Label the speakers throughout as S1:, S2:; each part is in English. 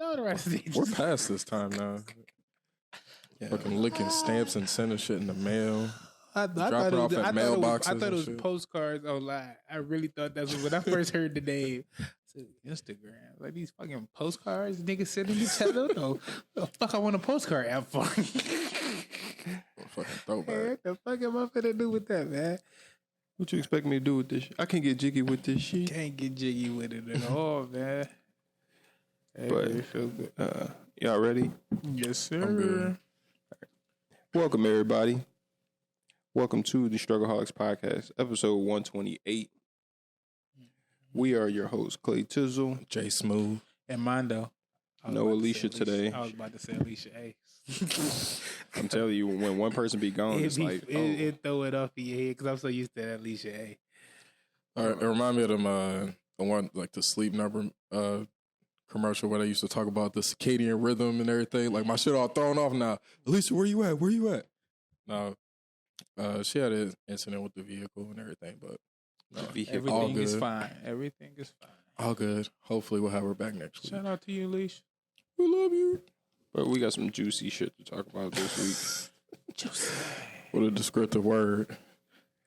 S1: all the rest of these.
S2: We're past this time now. Yeah. Fucking licking stamps and sending shit in the mail.
S1: I
S2: Drop it off at mailboxes.
S1: I thought it was postcards online. I really thought that's when I first heard the name. I said, Instagram. Like these fucking postcards niggas sending each other. No, the fuck I want a postcard app for?
S2: Fucking throwback.
S1: Hey, what the fuck am I finna do with that, man?
S3: What you expect me to do with this? I can't get jiggy with this shit.
S1: Can't get jiggy with it at all, man. Hey,
S3: But
S1: it feels good.
S3: y'all ready?
S1: Yes, sir.
S2: I'm good.
S3: Welcome everybody. Welcome to the StruggleHolics podcast, episode 128. We are your hosts, Clay Tizzle,
S2: Jay Smooth,
S1: And Mondo.
S3: No Alisha today.
S1: I was about to say Alisha A.
S3: I'm telling you, when one person be gone, it's like, oh.
S1: It throw it off in your head because I'm so used to that Alisha A.
S2: It remind me of them, the one like the Sleep Number commercial where they used to talk about the circadian rhythm and everything. Like my shit all thrown off now. Alisha, where you at? Where you at? No, she had an incident with the vehicle and everything, but no,
S1: everything is fine. Everything is fine.
S2: All good. Hopefully we'll have her back next week.
S1: Shout out to you, Alisha.
S2: We love you.
S3: But we got some juicy shit to talk about this week.
S1: Juicy.
S2: What a descriptive word.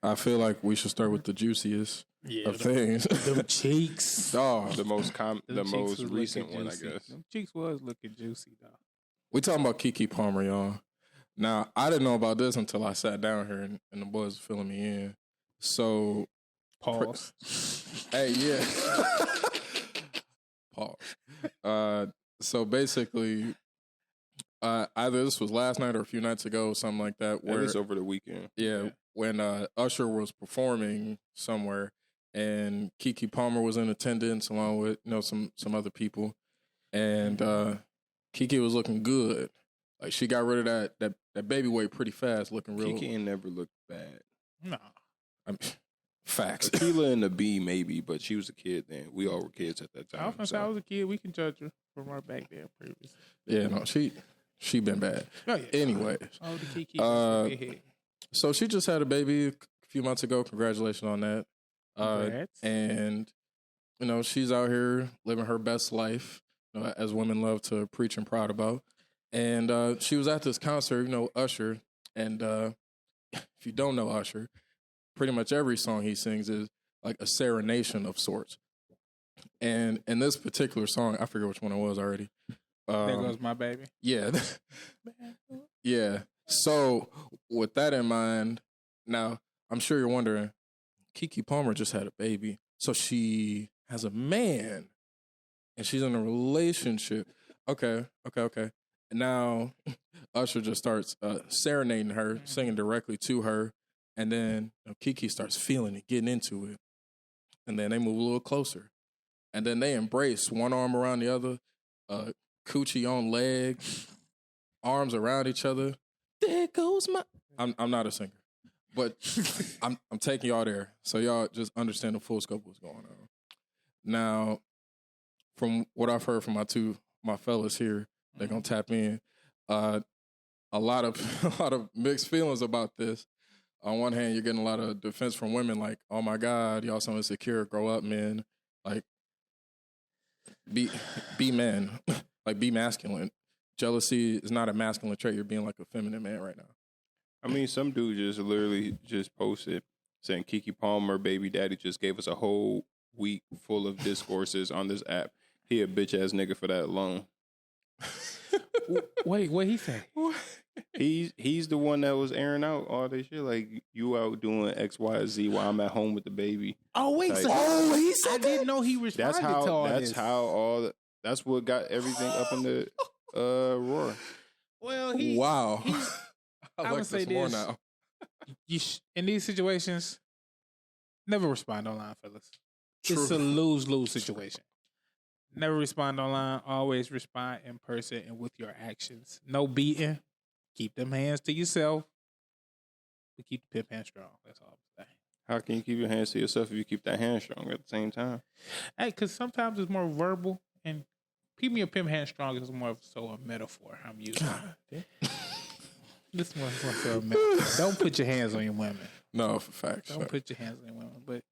S2: I feel like we should start with the juiciest of things.
S1: Them cheeks.
S2: Oh,
S3: The most recent one, I
S1: juicy.
S3: guess.
S1: Them cheeks was looking juicy, though.
S2: we talking about Keke Palmer, y'all. Now, I didn't know about this until I sat down here and the boys were filling me in. So,
S1: Pause.
S2: hey, yeah. Pause. So basically, either this was last night or a few nights ago, something like that.
S3: Where it's over the weekend.
S2: Yeah, when Usher was performing somewhere, and Keke Palmer was in attendance along with some other people, and Keke was looking good. Like she got rid of that baby weight pretty fast, looking real.
S3: Keke ain't never looked bad.
S1: No.
S2: I mean, facts.
S3: Tequila and the B maybe, but she was a kid then. We all were kids at that time.
S1: I was a kid. We can judge her from our back there previously.
S2: Yeah, no, she been bad.
S1: Oh, yeah.
S2: Anyway,
S1: Oh, the Keke.
S2: so she just had a baby a few months ago. Congratulations on that.
S1: Congrats.
S2: And she's out here living her best life, as women love to preach and proud about. And she was at this concert, Usher. And if you don't know Usher, pretty much every song he sings is like a serenation of sorts. And in this particular song, I forget which one it was already.
S1: There goes my baby.
S2: Yeah. Yeah. So with that in mind, now I'm sure you're wondering, Keke Palmer just had a baby. So she has a man and she's in a relationship. Okay. And now Usher just starts serenading her, singing directly to her. And then Keke starts feeling it, getting into it. And then they move a little closer. And then they embrace, one arm around the other, coochie on leg, arms around each other. There goes my... I'm not a singer, but I'm taking y'all there. So y'all just understand the full scope of what's going on. Now, from what I've heard from my fellas here, they're going to tap in. A lot of mixed feelings about this. On one hand, you're getting a lot of defense from women like, oh my God, y'all so insecure, grow up, men. Like, be men. Like, be masculine. Jealousy is not a masculine trait. You're being like a feminine man right now.
S3: I mean, some dude just literally just posted saying Keke Palmer, baby daddy, just gave us a whole week full of discourses on this app. He a bitch-ass nigga for that alone.
S1: Wait, what he say?
S3: He's the one that was airing out all this shit. Like, you out doing X, Y, Z while I'm at home with the baby.
S1: Oh, wait.
S3: Like,
S1: He said I didn't know he responded to all this.
S3: That's what got everything up in the roar.
S1: Well,
S2: wow.
S1: I would say
S2: more
S1: this.
S2: now.
S1: In these situations, never respond online, fellas.
S2: True.
S1: It's a lose-lose situation. Never respond online. Always respond in person and with your actions. No beating. Keep them hands to yourself. But keep the pimp hand strong. That's all I'm saying.
S3: How can you keep your hands to yourself if you keep that hand strong at the same time?
S1: Hey, because sometimes it's more verbal, and keeping your pimp hand strong is more of a metaphor I'm using. This one's more so a metaphor. Don't put your hands on your women.
S2: No, for facts.
S1: Don't put your hands on your women, but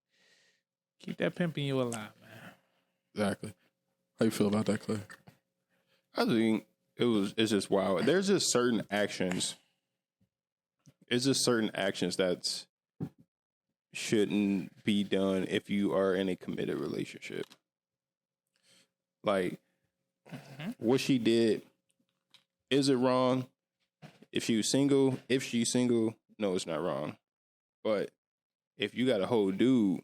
S1: keep that pimping you alive, man.
S2: Exactly. How you feel about that, Clay?
S3: I think it's just wild. There's just certain actions. It's just certain actions that shouldn't be done if you are in a committed relationship. Like, what she did, is it wrong? If she's single, no, it's not wrong. But if you got a whole dude,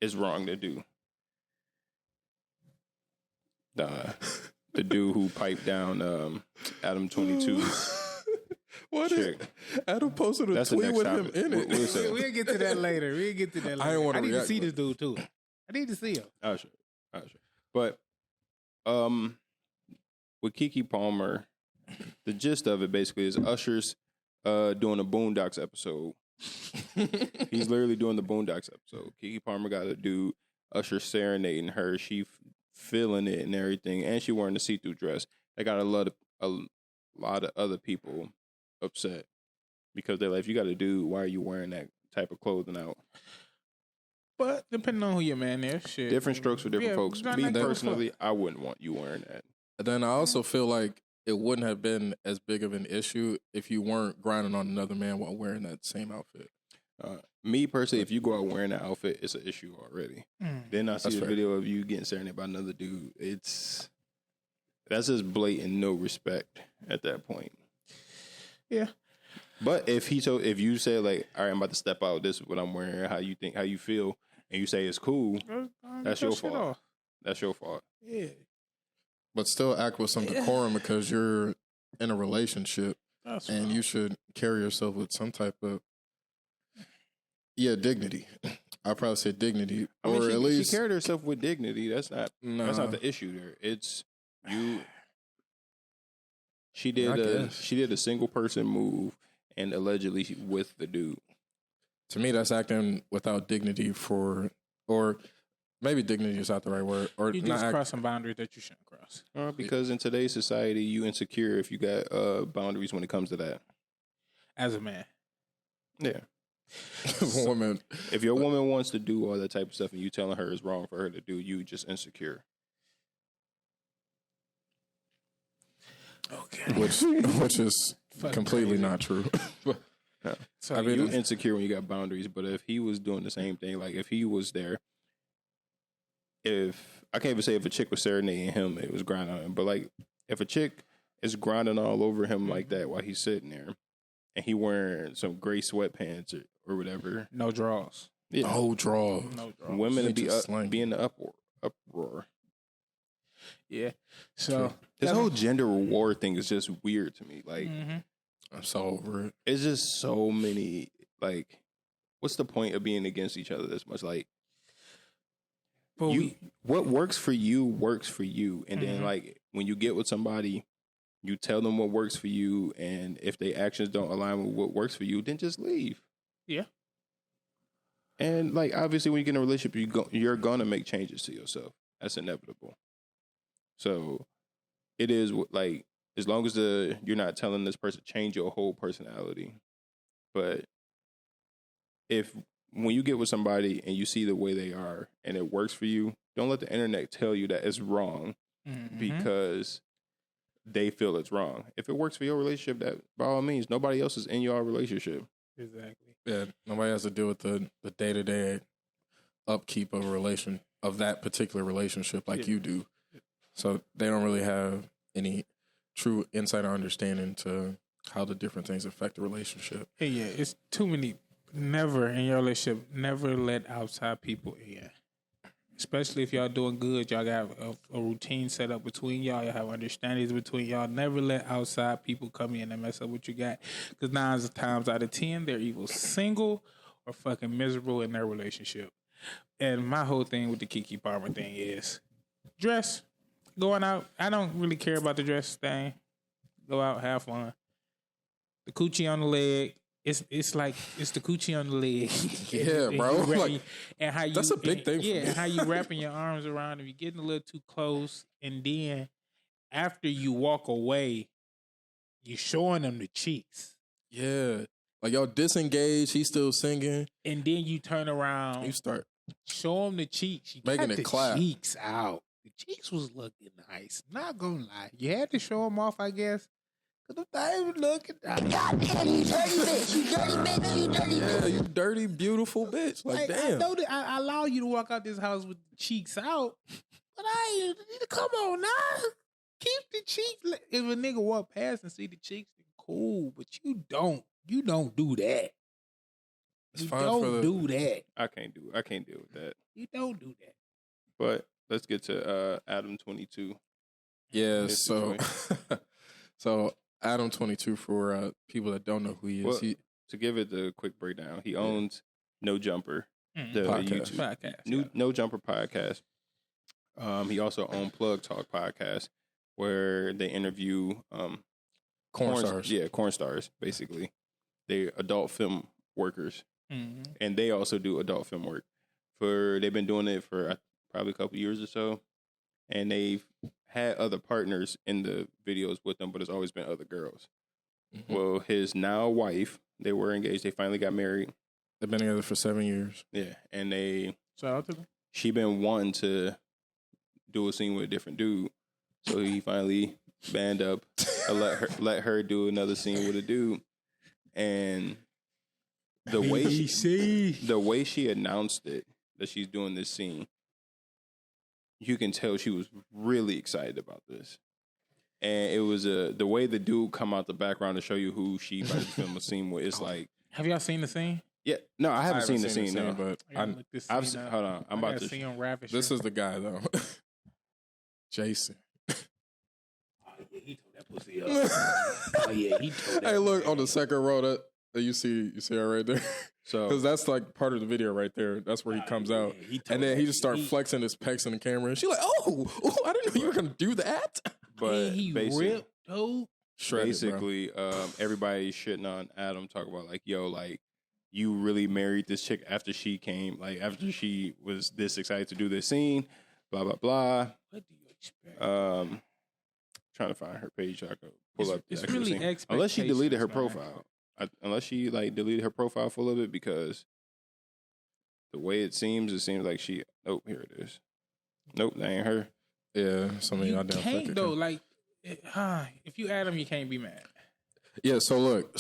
S3: it's wrong to do. The dude who piped down Adam 22.
S2: What?
S3: Chick.
S2: Adam posted a tweet with him in it.
S1: We'll get to that later. I need to see this dude too. I need to see him.
S3: Oh, sure. But with Keke Palmer, the gist of it basically is Usher's doing a Boondocks episode. He's literally doing the Boondocks episode. Keke Palmer got a dude, Usher serenading her. She feeling it and everything, and she wearing a see-through dress. They got a lot of other people upset because they're like, if you got a dude, why are you wearing that type of clothing out?
S1: But depending on who your man is, shit.
S3: Different strokes for different folks. Me personally, I wouldn't want you wearing that.
S2: And then I also feel like it wouldn't have been as big of an issue if you weren't grinding on another man while wearing that same outfit.
S3: Me personally, if you go out wearing that outfit, it's an issue already. Then I see the video of you getting serenaded by another dude. That's just blatant no respect at that point.
S1: Yeah.
S3: But if you say like, all right, I'm about to step out, this is what I'm wearing, how you feel, and you say it's cool, that's your fault. That's your fault.
S1: Yeah.
S2: But still act with some decorum because you're in a relationship and you should carry yourself with some type of dignity. I'd probably say dignity.
S3: I mean,
S2: or
S3: she,
S2: at least
S3: she carried herself with dignity. That's not the issue there. It's you. She did a single person move and allegedly with the dude.
S2: To me, that's acting without dignity or maybe dignity is not the right word. Or
S1: you just crossing boundaries that you shouldn't cross.
S3: Because in today's society, you insecure if you got boundaries when it comes to that.
S1: As a man.
S3: Yeah.
S2: Woman.
S3: If your woman wants to do all that type of stuff and you telling her it's wrong for her to do, you just insecure.
S1: Okay.
S2: Which is completely not true.
S3: So I mean, you insecure when you got boundaries, but if he was doing the same thing, like if he was there, if I can't even say if a chick was serenading him, it was grinding on him, but like if a chick is grinding all over him like that while he's sitting there and he wearing some gray sweatpants or whatever.
S1: No draws.
S2: Yeah. No draws.
S3: Women would be in the uproar.
S1: Yeah. So
S3: this whole gender war thing is just weird to me. Like
S2: I'm so over it.
S3: It's just so many, like, what's the point of being against each other this much? Like, what works for you. And then, like, when you get with somebody, you tell them what works for you. And if their actions don't align with what works for you, then just leave.
S1: Yeah.
S3: And, like, obviously, when you get in a relationship, you're going to make changes to yourself. That's inevitable. So, it is, like, as long as you're not telling this person change your whole personality. But when you get with somebody and you see the way they are and it works for you, don't let the internet tell you that it's wrong because they feel it's wrong. If it works for your relationship, that by all means, nobody else is in your relationship.
S1: Exactly.
S2: Yeah, nobody has to deal with the day-to-day upkeep of that particular relationship like you do. So they don't really have any true insight or understanding to how the different things affect the relationship.
S1: Yeah, it's too many. Never in your relationship, never let outside people in. Especially if y'all doing good, y'all got a routine set up between y'all. Y'all have understandings between y'all. Never let outside people come in and mess up what you got. Because 9 times out of 10, they're either single or fucking miserable in their relationship. And my whole thing with the Keke Palmer thing is dress. Going out, I don't really care about the dress thing. Go out, have fun. The coochie on the leg, it's like it's the coochie on the leg.
S2: Yeah, bro. That's a big thing for me.
S1: And how you wrapping your arms around him, you're getting a little too close, and then after you walk away, you showing them the cheeks.
S2: Yeah. Like y'all disengage, he's still singing.
S1: And then you turn around.
S2: You start
S1: show him the cheeks. You
S2: making
S1: got
S2: it
S1: the
S2: clap.
S1: cheeks out. The cheeks was looking nice. Not gonna lie. You had to show them off, I guess. Because the thing was looking nice.
S4: God damn, you dirty bitch. You dirty bitch. You dirty bitch.
S2: Yeah, you dirty, beautiful bitch. Like, damn.
S1: I know that I allow you to walk out this house with the cheeks out. But come on now. Keep the cheeks. If a nigga walk past and see the cheeks, then cool. But you don't do that.
S2: It's
S1: You
S2: fine
S1: don't do that.
S3: I can't deal with that.
S1: You don't do that.
S3: But let's get to Adam 22.
S2: Yeah,
S3: His
S2: so
S3: situation.
S2: so Adam 22 for people that don't know who he is.
S3: Well,
S2: he,
S3: to give it the quick breakdown, he owns No Jumper, the
S2: Podcast.
S3: YouTube No Jumper podcast. He also owns Plug Talk podcast, where they interview
S2: Corn stars.
S3: Yeah, corn stars. Basically, they adult film workers, and they also do adult film work. They've been doing it for probably a couple years or so, and they've had other partners in the videos with them, but it's always been other girls. Mm-hmm. Well, his now wife, they were engaged. They finally got married.
S2: They've been together for 7 years.
S3: Yeah, and
S1: Shout out to them.
S3: she been wanting to do a scene with a different dude, so he finally band up and let her do another scene with a dude. And the way she announced it, that she's doing this scene, you can tell she was really excited about this. And it was the way the dude come out the background to show you who she about to film a scene with. It's like,
S1: have y'all seen the scene?
S3: yeah, no, I haven't seen the scene, no.
S2: But
S3: Hold on, I'm about to
S1: see him rapping.
S2: This is the guy though, Jason.
S1: Oh yeah, he told that pussy up. He told that.
S2: Hey, look on the second row that you see her right there.
S3: So,
S2: because that's like part of the video right there. That's where he comes out, and then he just starts flexing his pecs in the camera, and she's like, "Oh, I didn't know you were gonna do that."
S3: But
S1: he ripped, dude.
S3: Basically, everybody shitting on Adam, talk about like, yo, like, you really married this chick after she came, like after she was this excited to do this scene, blah blah blah.
S1: What do you expect?
S3: Trying to find her page so I can pull up.
S1: It's really
S3: scene. Unless she deleted her profile. Unless she like deleted her profile full of it, because the way it seems like she. Nope, here it is. Nope, that ain't her.
S2: Yeah, something
S1: you
S2: y'all down.
S1: Can't though, like, if you add him, you can't be mad.
S2: Yeah, so look,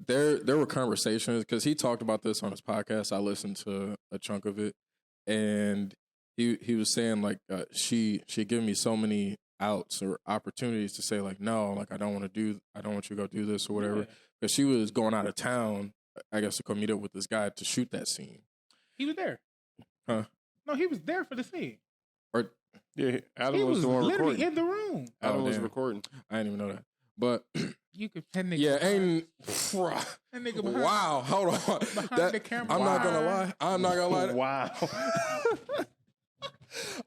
S2: there were conversations because he talked about this on his podcast. I listened to a chunk of it, and he was saying like she gave me so many outs or opportunities to say like, no, like I don't want you to go do this or whatever, because she was going out of town, I guess, to go meet up with this guy to shoot that scene.
S1: He was there.
S2: Huh?
S1: No, he was there for the scene.
S2: Or
S3: yeah, Adam
S1: he
S3: was the one
S1: literally
S3: recording.
S1: in the room.
S3: Adam was recording.
S2: I didn't even know that, but
S1: you could that nigga.
S2: Yeah, ain't.
S1: That nigga behind,
S2: wow, hold on.
S1: Behind the camera.
S2: I'm not gonna lie.
S3: Wow.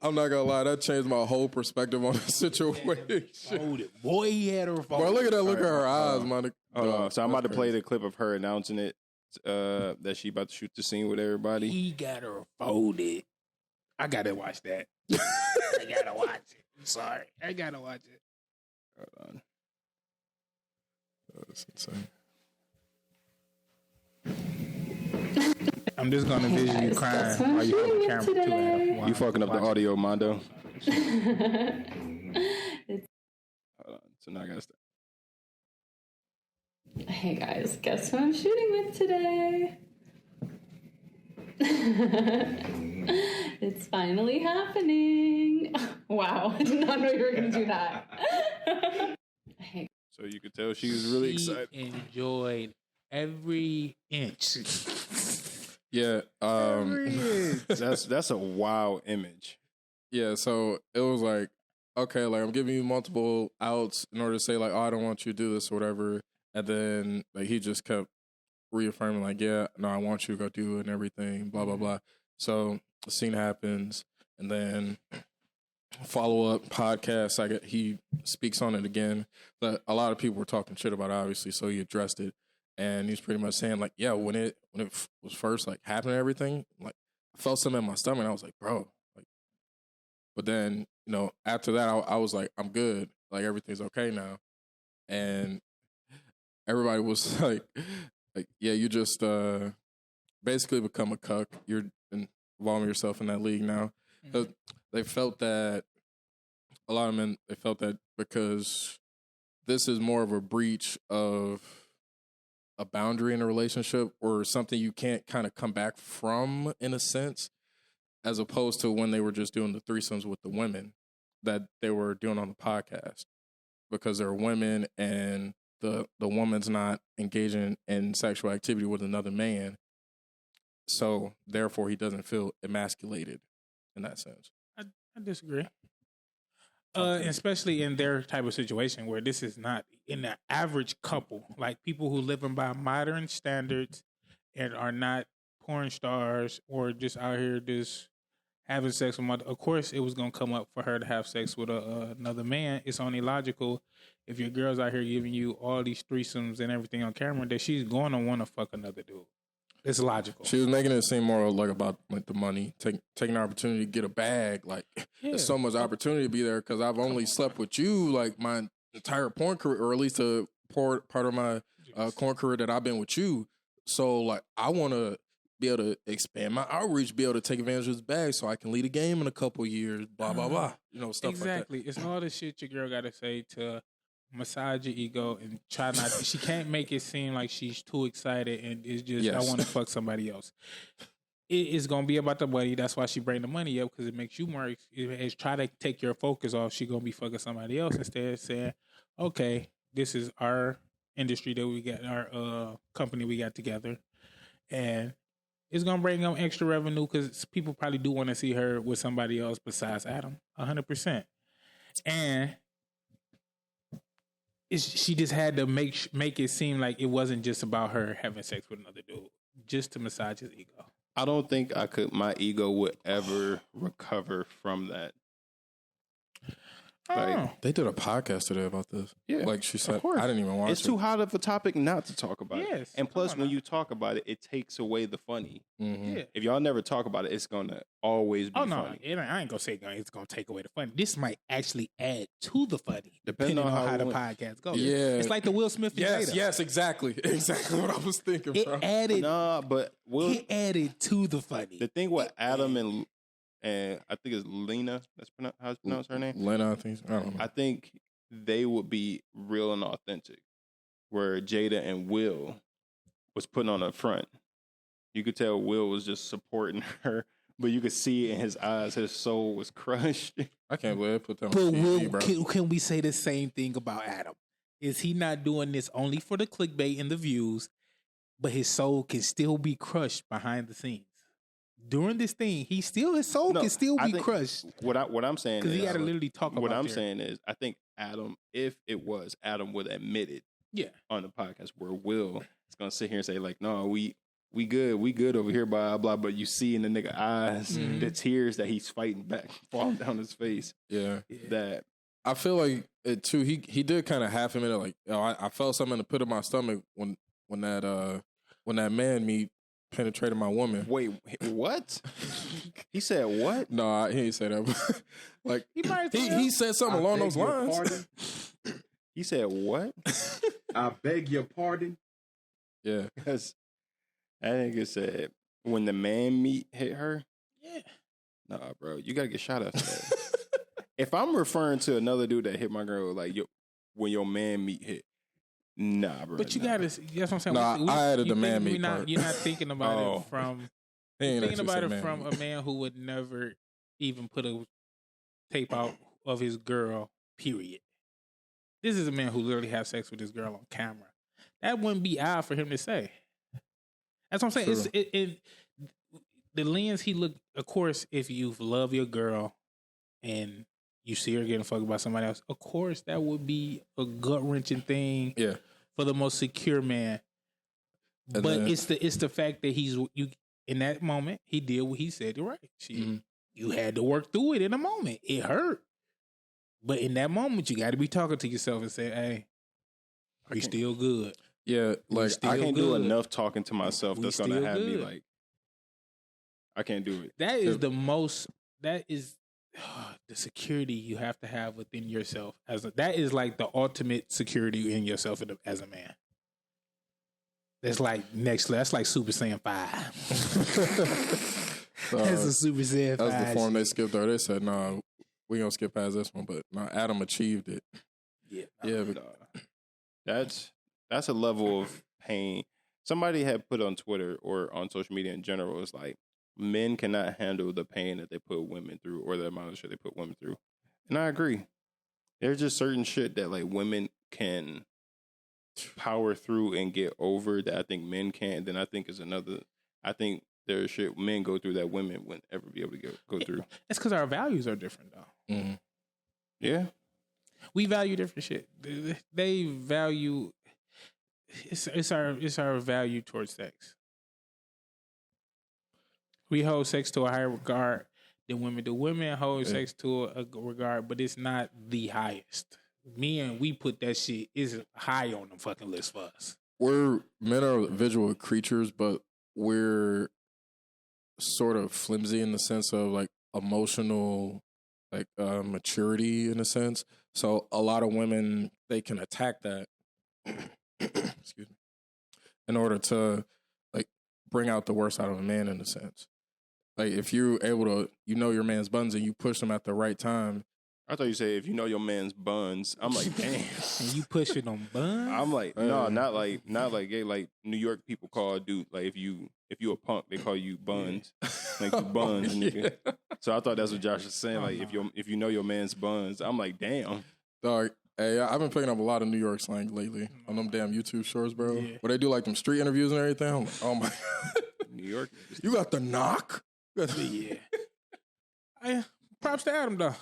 S2: I'm not gonna lie. That changed my whole perspective on the situation.
S1: Boy, he had her phone.
S2: Boy, look at that. Look at her eyes, man.
S3: So I'm about to play the clip of her announcing it. That she about to shoot the scene with everybody.
S1: He got her folded. I gotta watch that. I gotta watch it. I'm sorry. I gotta watch it.
S3: Hold on.
S2: That's insane.
S1: I'm just gonna vision you crying while you hold the camera too, Adam.
S3: You fucking up the audio, Mondo. Hold on. So now I gotta start.
S5: Hey guys, guess who I'm shooting with today? It's finally happening. Wow, I did not know you were going to do that. Hey.
S3: So you could tell she was really excited.
S1: Enjoyed every inch.
S2: Yeah,
S3: that's a wild image.
S2: Yeah, so it was like, okay, like I'm giving you multiple outs in order to say like, oh, I don't want you to do this or whatever, and then like he just kept reaffirming like, yeah, no, I want you to go do it and everything, blah blah blah. So the scene happens, and then follow up podcast. He speaks on it again, but a lot of people were talking shit about it, obviously, so he addressed it. And he's pretty much saying like, yeah, when it was first like happening, everything, like I felt something in my stomach. And I was like, bro, like, but then after that, I was like, I'm good, like everything's okay now. And everybody was like, yeah, you just basically become a cuck. You're involving yourself in that league now. Mm-hmm. they felt that a lot of men, they felt that because this is more of a breach of a boundary in a relationship or something you can't kind of come back from in a sense, as opposed to when they were just doing the threesomes with the women that they were doing on the podcast, because they're women and the woman's not engaging in sexual activity with another man. So therefore he doesn't feel emasculated in that sense.
S1: I disagree. Especially in their type of situation where this is not in the average couple, like people who live by modern standards and are not porn stars or just out here just having sex with of course it was going to come up for her to have sex with another man. It's only logical if your girl's out here giving you all these threesomes and everything on camera that she's going to want to fuck another dude. It's logical.
S2: She was making it seem more like about like the money, taking the opportunity to get a bag. Like there's so much opportunity to be there because I've only slept with you like my entire porn career, or at least a part of my porn career that I've been with you. So like I want to be able to expand my outreach, be able to take advantage of this bag, so I can lead a game in a couple years. Blah blah blah. You know, stuff
S1: exactly.
S2: like that.
S1: It's all the shit your girl got to say to massage your ego and try not. She can't make it seem like she's too excited and it's just I want to fuck somebody else. It is gonna be about the money. That's why she bring the money up, because it makes you more. It's try to take your focus off. She gonna be fucking somebody else instead of saying, okay, this is our industry that we got, our company we got together, and it's gonna bring them extra revenue because people probably do want to see her with somebody else besides Adam, 100%, and. She just had to make it seem like it wasn't just about her having sex with another dude, just to massage his ego.
S3: I don't think my ego would ever recover from that. Like,
S2: they did a podcast today about this.
S3: Yeah,
S2: like she said, I didn't even watch it.
S3: It's too hot of a topic not to talk about
S1: it.
S3: And plus, when you talk about it, it takes away the funny.
S2: Mm-hmm.
S1: Yeah.
S3: If y'all never talk about it, it's gonna always be funny.
S1: I ain't gonna say it's gonna take away the funny. This might actually add to the funny,
S3: depending on how
S1: the podcast goes.
S2: Yeah,
S1: it's like the Will Smith.
S2: Yes, exactly what I was thinking.
S1: It added.
S3: It
S1: added to the funny.
S3: The thing with Adam and I think it's Lena. That's how it's pronounced her name.
S2: Lena, I think. I don't know.
S3: I think they would be real and authentic, where Jada and Will was putting on a front. You could tell Will was just supporting her, but you could see in his eyes his soul was crushed.
S2: I can't believe I put that on
S1: But
S2: TV, bro.
S1: Can we say the same thing about Adam? Is he not doing this only for the clickbait and the views, but his soul can still be crushed behind the scenes? During this thing, his soul can still be crushed.
S3: What I'm saying is,
S1: because he had to literally talk about.
S3: What I'm saying is, I think Adam, if it was Adam, would admit it.
S1: Yeah.
S3: On the podcast, where Will is gonna sit here and say like, "No, we good over here, blah blah." But you see in the nigga eyes the tears that he's fighting back, falling down his face.
S2: Yeah.
S3: That
S2: I feel like it too. He did kind of half admit it, like, I felt something in the pit of my stomach when that man meat penetrated my woman.
S3: Wait, what? He said what?
S2: No, he didn't say that. Like he said something along those lines.
S3: He said what?
S6: I beg your pardon.
S2: Yeah,
S3: because I think it said when the man meat hit her.
S1: Yeah.
S3: Nah, bro, you gotta get shot after that. If I'm referring to another dude that hit my girl, like when your man meat hit. Nah, bro.
S1: But you gotta. That's what I'm saying.
S2: Nah, I added the man meat part.
S1: You're not thinking about it from. Thinking about it from a man who would never even put a tape out of his girl. Period. This is a man who literally has sex with his girl on camera. That wouldn't be odd for him to say. That's what I'm saying. It's the lens he looked. Of course, if you love your girl and you see her getting fucked by somebody else, of course that would be a gut wrenching thing.
S2: Yeah.
S1: For the most secure man.
S2: And
S1: but it's the fact that you in that moment he did what he said. Right. You had to work through it in a moment. It hurt. But in that moment, you got to be talking to yourself and say, "Hey, we still good."
S2: Yeah, like
S3: I can't do enough talking to myself. That's gonna have me like, I can't do it.
S1: That is the most. That is the security you have to have within yourself. That is like the ultimate security in yourself as a man. That's like next level. That's like Super Saiyan 5. That's a Super Saiyan.
S2: That's the
S1: 5
S2: form they
S1: shit.
S2: skipped over. They said, "Nah, we gonna skip past this one." But no, Adam achieved it.
S1: Yeah.
S2: Yeah, but
S3: That's a level of pain. Somebody had put on Twitter or on social media in general, it's like men cannot handle the pain that they put women through or the amount of shit they put women through. And I agree. There's just certain shit that like women can power through and get over that I think men can't. And then I think I think there's shit men go through that women wouldn't ever be able to go through.
S1: It's because our values are different, though.
S2: mm-hmm.
S3: Yeah.
S1: We value different shit. They value it's our value towards sex. We hold sex to a higher regard than women do. Women hold sex to a regard, but it's not the highest. We put that shit is high on the fucking list for us.
S2: Men are visual creatures, but we're sort of flimsy in the sense of like emotional, like maturity in a sense. So a lot of women, they can attack that, excuse me, in order to like bring out the worst out of a man in a sense. Like if you're able to, your man's buns and you push him at the right time.
S3: I thought you said if you know your man's buns. I'm like, damn.
S1: And you push it on buns?
S3: I'm like, no, not like gay. Like New York people call a dude like if you a punk, they call you buns, like you buns. Nigga. So I thought that's what Josh was saying. Like if you know your man's buns, I'm like, damn.
S2: Dog, hey, I've been picking up a lot of New York slang lately on them damn YouTube shorts, bro. Yeah. Where they do like them street interviews and everything. I'm like, oh my,
S3: New York,
S2: you got the knock.
S1: Yeah. Props to Adam though.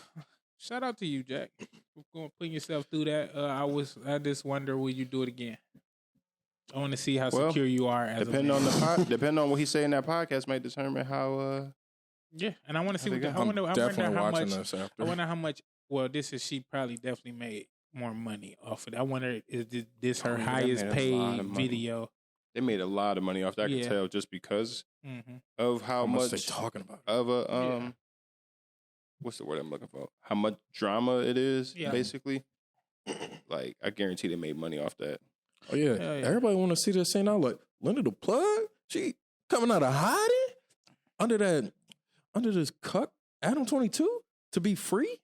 S1: Shout out to you, Jack, for putting yourself through that. I just wonder will you do it again. I want to see how secure you are as
S3: depending on what he say in that podcast might determine how.
S1: Yeah, and I want to see what I wonder how much. Well, she probably definitely made more money off of it. I wonder is this her highest paid video?
S3: They made a lot of money off that. I can tell just because of how much
S2: they talking about
S3: of a what's the word I'm looking for? How much drama it is, basically. Like, I guarantee they made money off that.
S2: Oh, yeah. Everybody want to see this scene out. Like, LenaThePlug? She coming out of hiding? Under this cuck, Adam 22? To be free?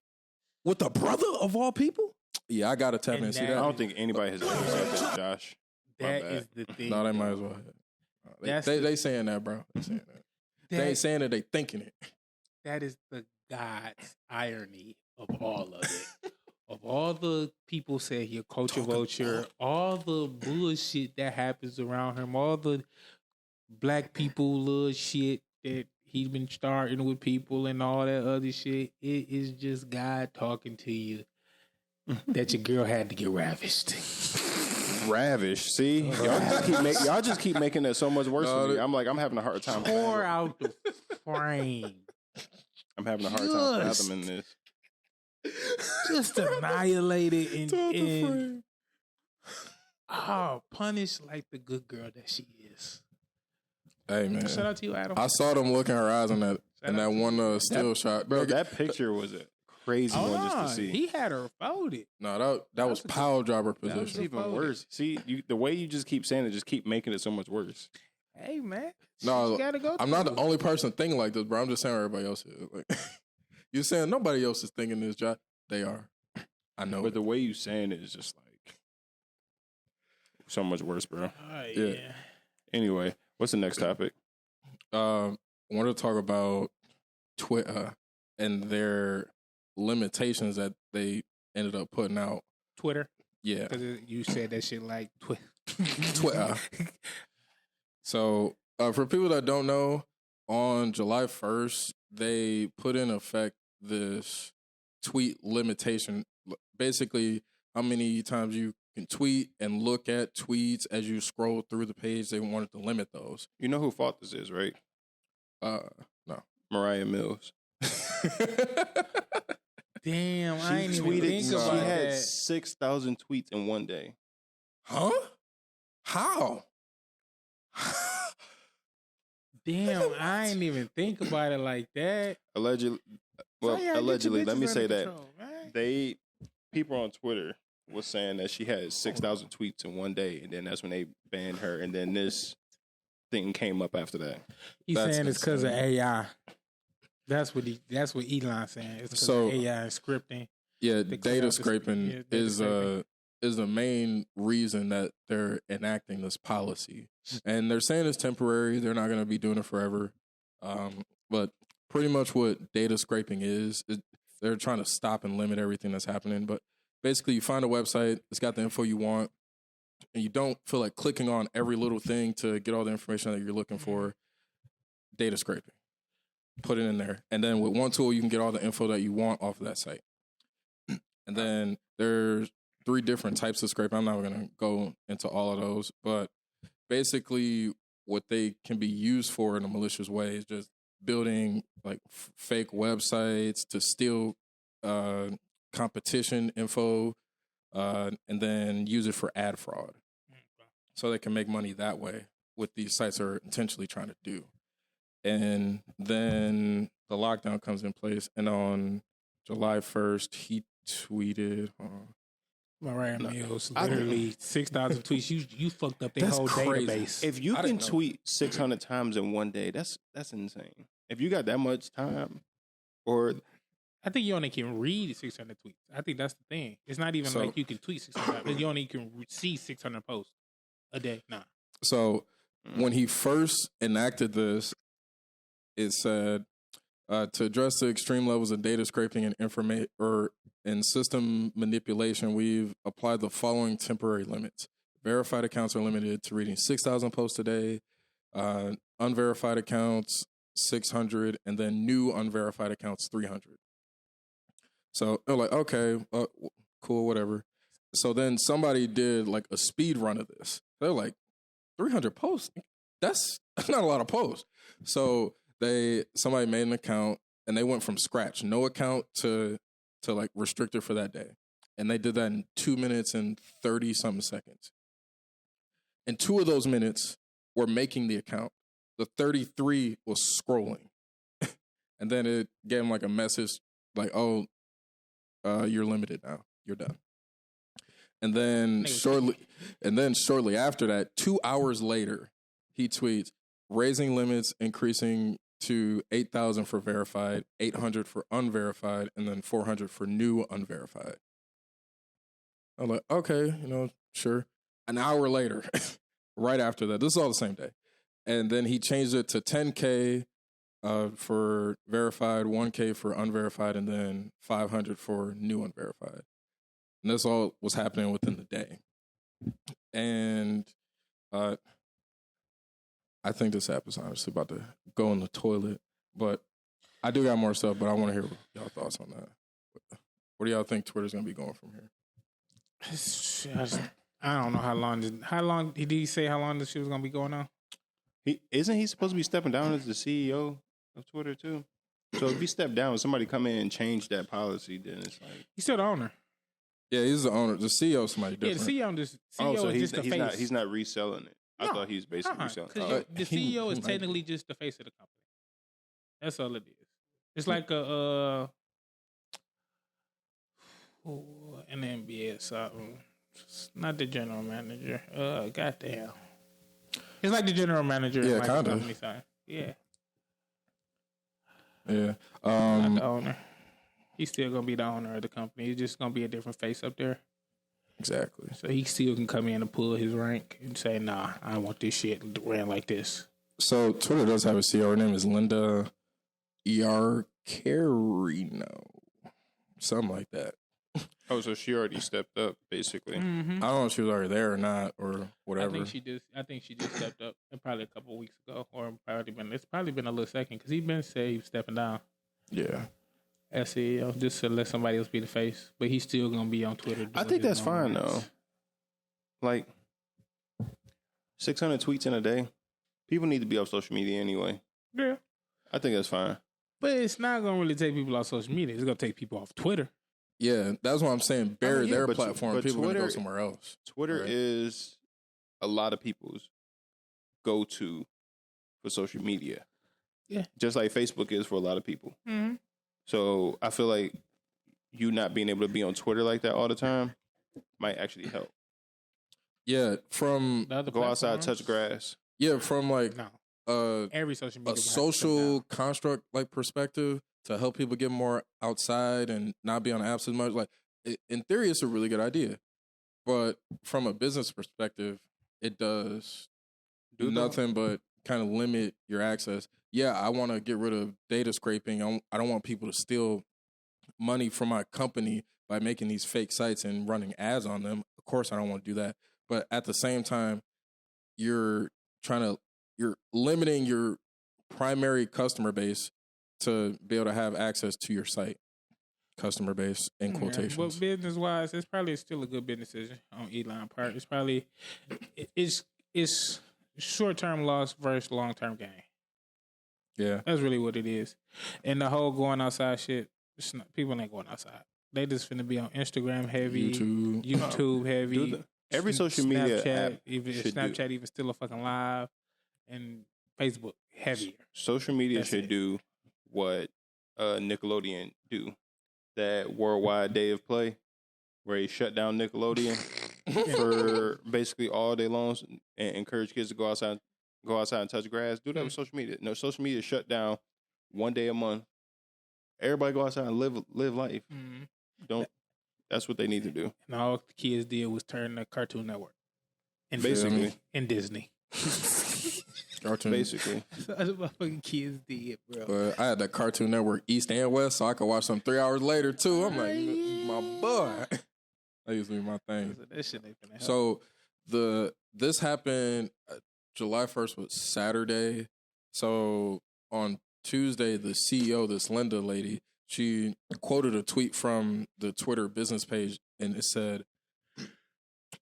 S2: With the brother of all people? Yeah, I got to tap in and see that.
S3: I don't think anybody has ever said that, Josh.
S1: That is the thing.
S2: No, they might as well. They saying that, bro. They saying that. They ain't saying that, they thinking it.
S1: That is the God's irony of all of it. Of all the people say he a culture vulture, all the bullshit that happens around him, all the black people little shit that he's been starting with people and all that other shit, it is just God talking to you that your girl had to get ravished.
S3: Ravished. See, y'all just keep making it so much worse for me. I'm like, I'm having a hard time.
S1: Tore out the frame.
S3: I'm having a hard time fathoming this.
S1: Just annihilated and punished like the good girl that she is.
S2: Hey man,
S1: shout out to you, Adam.
S2: I saw them look in her eyes in that one still shot,
S3: bro. That picture was a crazy one just to see.
S1: He had her folded.
S2: No, that was power driver position.
S3: That was even worse. See, the way you just keep saying it, just keep making it so much worse.
S1: Hey man,
S2: no, I'm not the only person thinking like this, bro. I'm just saying everybody else is. Like, you're saying nobody else is thinking this, Josh. They are. I know.
S3: But the way you saying it is just like so much worse, bro.
S1: Yeah.
S3: Anyway, what's the next topic?
S2: I want to talk about Twitter and their limitations that they ended up putting out.
S1: Twitter?
S2: Yeah.
S1: Because you said that shit like
S2: Twitter. So, for people that don't know, on July 1st, they put in effect this tweet limitation. Basically, how many times you can tweet and look at tweets as you scroll through the page. They wanted to limit those.
S3: You know who fault this is, right?
S2: No.
S3: Mariah Mills.
S1: Damn, I ain't even think about
S3: She
S1: that.
S3: had 6,000 tweets in one day.
S2: Huh? How?
S1: Damn, I ain't even think about it like that.
S3: Allegedly, let me say that people on Twitter was saying that she had 6,000 tweets in one day, and then that's when they banned her. And then this thing came up after that.
S1: He's
S2: That's
S1: saying it's because of
S2: insane.
S1: AI. That's what Elon's saying. It's because
S2: So-
S1: of AI and scripting.
S2: Yeah,
S1: They cut
S2: data
S1: out the
S2: scraping
S1: yeah, data scraping.
S2: is the main reason that they're enacting this policy, and they're saying it's temporary. They're not going to be doing it forever. But pretty much what data scraping is they're trying to stop and limit everything that's happening. But basically, you find a website, it's got the info you want, and you don't feel like clicking on every little thing to get all the information that you're looking for. Data scraping, put it in there, and then with one tool, you can get all the info that you want off of that site. And then there's 3 different types of scraping. I'm not going to go into all of those, but basically what they can be used for in a malicious way is just building like fake websites to steal competition info and then use it for ad fraud. So they can make money that way, what these sites are intentionally trying to do. And then the lockdown comes in place, and on July 1st, he tweeted.
S1: Mariah Mills, literally 6,000 tweets. You fucked up their
S2: That's
S1: whole
S2: crazy.
S1: database.
S3: If you
S2: I
S3: can
S2: didn't know.
S3: tweet 600 times in one day, that's insane. If you got that much time, or
S1: I think you only can read 600 tweets. I think that's the thing. It's not even
S2: So-
S1: like you can tweet 600. You only can see 600 posts a day. Nah.
S2: So when he first enacted this, it said to address the extreme levels of data scraping and system manipulation, we've applied the following temporary limits. Verified accounts are limited to reading 6,000 posts a day. Unverified accounts 600, and then new unverified accounts 300. So they're like, okay, cool, whatever. So then somebody did like a speed run of this. They're like, 300 posts? That's not a lot of posts. So somebody made an account and they went from scratch, no account to like restricted for that day. And they did that in 2 minutes and 30 something seconds. And 2 of those minutes were making the account. The 33 was scrolling. And then it gave him like a message like, oh, you're limited now. You're done. And then shortly after that, 2 hours later, he tweets, raising limits, increasing to 8,000 for verified, 800 for unverified, and then 400 for new unverified. I'm like, okay, sure. An hour later, right after that, this is all the same day. And then he changed it to 10K for verified, 1K for unverified, and then 500 for new unverified. And this all was happening within the day. And I think this app is honestly about to go in the toilet. But I do got more stuff, but I want to hear y'all thoughts on that. What do y'all think Twitter's going to be going from here?
S1: I don't know how long did he say how long this shit was going to be going on?
S3: Isn't he supposed to be stepping down as the CEO of Twitter too? So if he stepped down, somebody come in and change that policy, then it's like
S1: He's still the owner.
S2: Yeah, he's the owner. The CEO is somebody
S1: Yeah,
S2: different.
S1: the CEO
S3: so
S1: is just the face.
S3: he's not reselling it. I
S1: No,
S3: thought he was basically reselling.
S1: Because the CEO is
S2: he might
S1: technically just the face of the company. That's all it is. It's like an NBA or something. It's not the general manager. Goddamn. It's like the general manager.
S2: Yeah,
S1: in like
S2: kinda.
S1: the company side. Yeah,
S2: Yeah.
S1: not the owner. He's still gonna be the owner of the company. He's just gonna be a different face up there.
S2: Exactly.
S1: So he still can come in and pull his rank and say, "Nah, I want this shit ran like this."
S2: So Twitter does have a CEO. Her name is Linda Carino. Something like that.
S3: Oh, so she already stepped up, basically.
S1: Mm-hmm.
S2: I don't know if she was already there or not or
S1: I
S2: whatever.
S1: think she just stepped up probably a couple of weeks ago, or it's probably been a little second because he's been saying he was stepping down
S2: Yeah.
S1: as CEO just to let somebody else be the face, but he's still gonna be on Twitter.
S3: I
S1: doing
S3: think
S1: his
S3: that's fine
S1: own
S3: though.
S1: rants.
S3: Like 600 tweets in a day. People need to be off social media anyway.
S1: Yeah,
S3: I think that's fine.
S1: but it's not gonna really take people off social media. It's gonna take people off Twitter.
S2: Yeah, that's what I'm saying. Bury
S3: yeah,
S2: their
S3: but
S2: platform. People are going to go
S3: Twitter-
S2: somewhere else.
S3: Twitter
S2: Right.
S3: is a lot of people's go-to for social media.
S1: Yeah.
S3: Just like Facebook is for a lot of people.
S1: Mm-hmm.
S3: So I feel like you not being able to be on Twitter like that all the time might actually help.
S2: Yeah, from
S1: The other
S3: Go outside,
S1: platforms,
S3: touch grass.
S2: Yeah, from like
S1: No. Every social media
S2: a
S1: will have to
S2: social
S1: shut
S2: construct like perspective to help people get more outside and not be on apps as much. Like in theory, it's a really good idea, but from a business perspective, it does do nothing but kind of limit your access. Yeah, I want to get rid of data scraping. I don't want people to steal money from my company by making these fake sites and running ads on them. Of course, I don't want to do that. But at the same time, you're limiting your primary customer base to be able to have access to your site. Customer base in quotations.
S1: But business wise, it's probably still a good business decision on Elon's part. It's probably it's short term loss versus long term gain.
S2: Yeah,
S1: that's really what it is. And the whole going outside shit, people ain't going outside. They just finna be on Instagram heavy, YouTube heavy.
S3: Every social media app
S1: Snapchat even still a fucking live, and Facebook heavier.
S3: Social media should do what Nickelodeon do. That worldwide day of play, where he shut down Nickelodeon for basically all day long and encourage kids to go outside and touch grass. Do that with social media. No, social media shut down one day a month. Everybody go outside and live life. Don't. That's what they need to do.
S1: And all the kids did was turn the Cartoon Network. And
S3: basically.
S1: And Disney.
S2: Cartoon.
S3: Basically.
S1: That's what fucking kids did, bro.
S2: But I had that Cartoon Network East and West, so I could watch them 3 hours later, too. I'm like, my boy. That used to be my thing.
S1: That shit ain't finna help.
S2: So this happened, July 1st was Saturday. So on Tuesday, the CEO, this Linda lady, she quoted a tweet from the Twitter business page, and it said,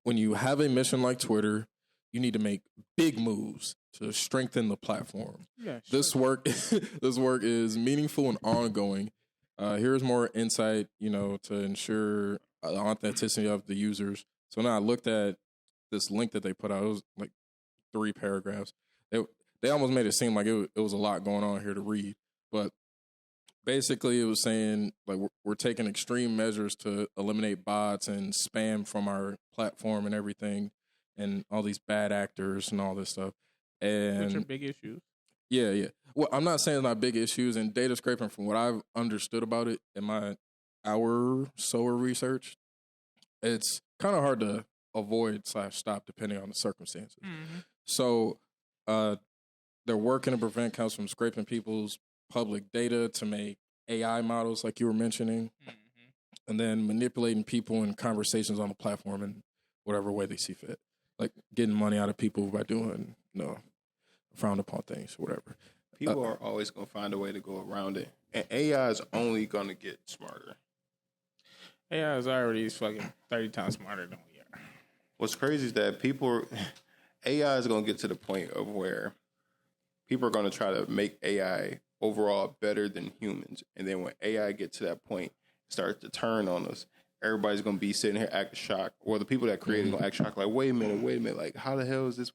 S2: when you have a mission like Twitter, you need to make big moves to strengthen the platform. Yeah, sure. This work is meaningful and ongoing. Here's more insight, to ensure the authenticity of the users. So now I looked at this link that they put out. It was like 3 paragraphs. They almost made it seem like it was a lot going on here to read. But basically it was saying like we're taking extreme measures to eliminate bots and spam from our platform and everything, and all these bad actors and all this stuff. And
S1: which are big issues.
S2: Yeah. Well, I'm not saying it's not big issues, and data scraping, from what I've understood about it in my hour so research, it's kind of hard to avoid / stop depending on the circumstances. Mm-hmm. So they're working to prevent accounts from scraping people's public data to make AI models like you were mentioning, and then manipulating people in conversations on the platform in whatever way they see fit, like getting money out of people by doing frowned upon things, whatever.
S3: People are always going to find a way to go around it, and AI is only going to get smarter.
S1: AI is already fucking 30 times smarter than we are.
S3: What's crazy is that AI is going to get to the point of where people are going to try to make AI overall better than humans. And then when AI gets to that point, starts to turn on us, everybody's going to be sitting here acting shocked. Or the people that created going to act shocked, like, wait a minute. Like, how the hell is this?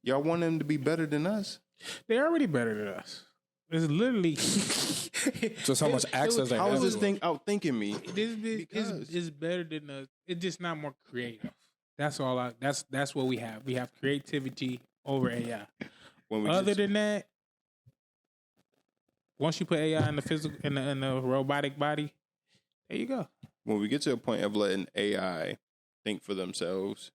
S3: Y'all want them to be better than us?
S1: They're already better than us. It's literally
S2: just how much access they have.
S3: How is this thing outthinking me?
S1: It's better than us. It's just not more creative. That's all. That's what we have. We have creativity over AI. Other than that, once you put AI in the physical in the robotic body, there you go.
S3: When we get to a point of letting AI think for themselves,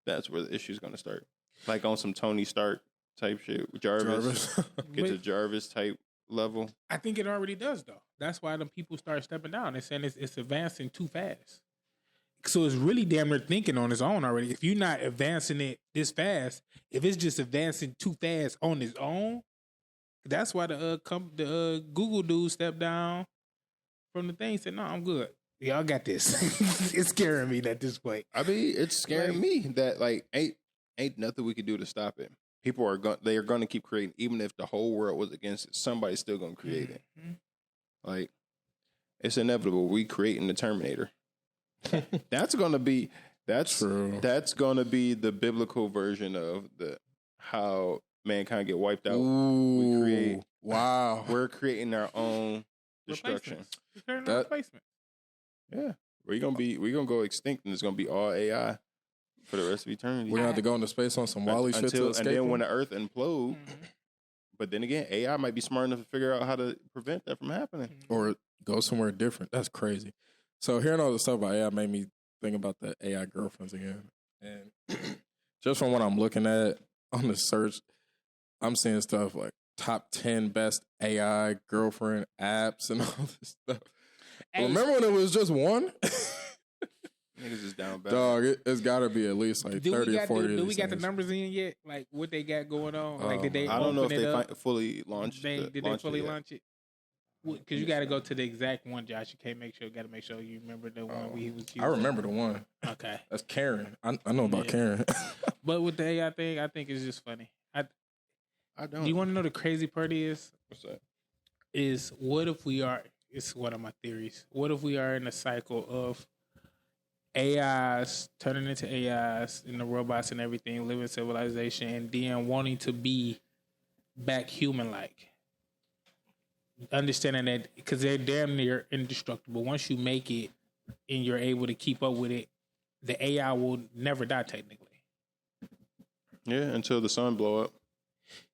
S3: that's where the issue is going to start. Like on some Tony Stark type shit, Jarvis. Get to Jarvis type level.
S1: I think it already does though. That's why the people start stepping down. They're saying it's advancing too fast. So it's really damn near thinking on its own already. If you're not advancing it this fast, if it's just advancing too fast on its own, that's why the Google dude stepped down from the thing. Said, "No, I'm good. Y'all got this." It's scaring me at this point.
S3: I mean, it's scaring me that like ain't nothing we could do to stop it. People are going to keep creating, even if the whole world was against it. Somebody's still going to create it. Like it's inevitable. We creating the Terminator. That's going to be
S2: true.
S3: That's going to be the biblical version of how mankind get wiped out.
S2: Ooh,
S3: We're creating our own destruction.
S1: Replacement.
S3: Yeah, we're gonna go extinct, and it's gonna be all AI. for the rest of eternity.
S2: We're gonna have to go into space on some Wally shit to escape.
S3: And then
S2: them?
S3: when the Earth implode, but then again, AI might be smart enough to figure out how to prevent that from happening.
S2: Or go somewhere different. That's crazy. So hearing all this stuff about AI made me think about the AI girlfriends again. And just from what I'm looking at on the search, I'm seeing stuff like top 10 best AI girlfriend apps and all this stuff.
S1: Hey,
S2: remember when it was just one?
S3: Niggas is down bad.
S2: Dog, it's got to be at least like 30 or 40
S1: Do we got the numbers in yet? Like what they got going on? Like did they?
S3: I don't know if
S1: open it
S3: they
S1: up?
S3: fully launched it.
S1: Did they fully launch it? Because you got to go to the exact one, Josh. You can't got to make sure you remember the one we was using.
S2: I remember the one.
S1: Okay.
S2: That's Karen. I know about Karen.
S1: But with the AI thing, I think it's just funny.
S3: I don't.
S1: Do you want to know the crazy part is?
S3: What's that?
S1: Is what if we are, it's one of my theories. What if we are in a cycle of AIs turning into AIs and the robots and everything, living civilization, and then wanting to be back human-like? Understanding that because they're damn near indestructible. Once you make it and you're able to keep up with it, the AI will never die technically.
S3: Yeah, until the sun blow up.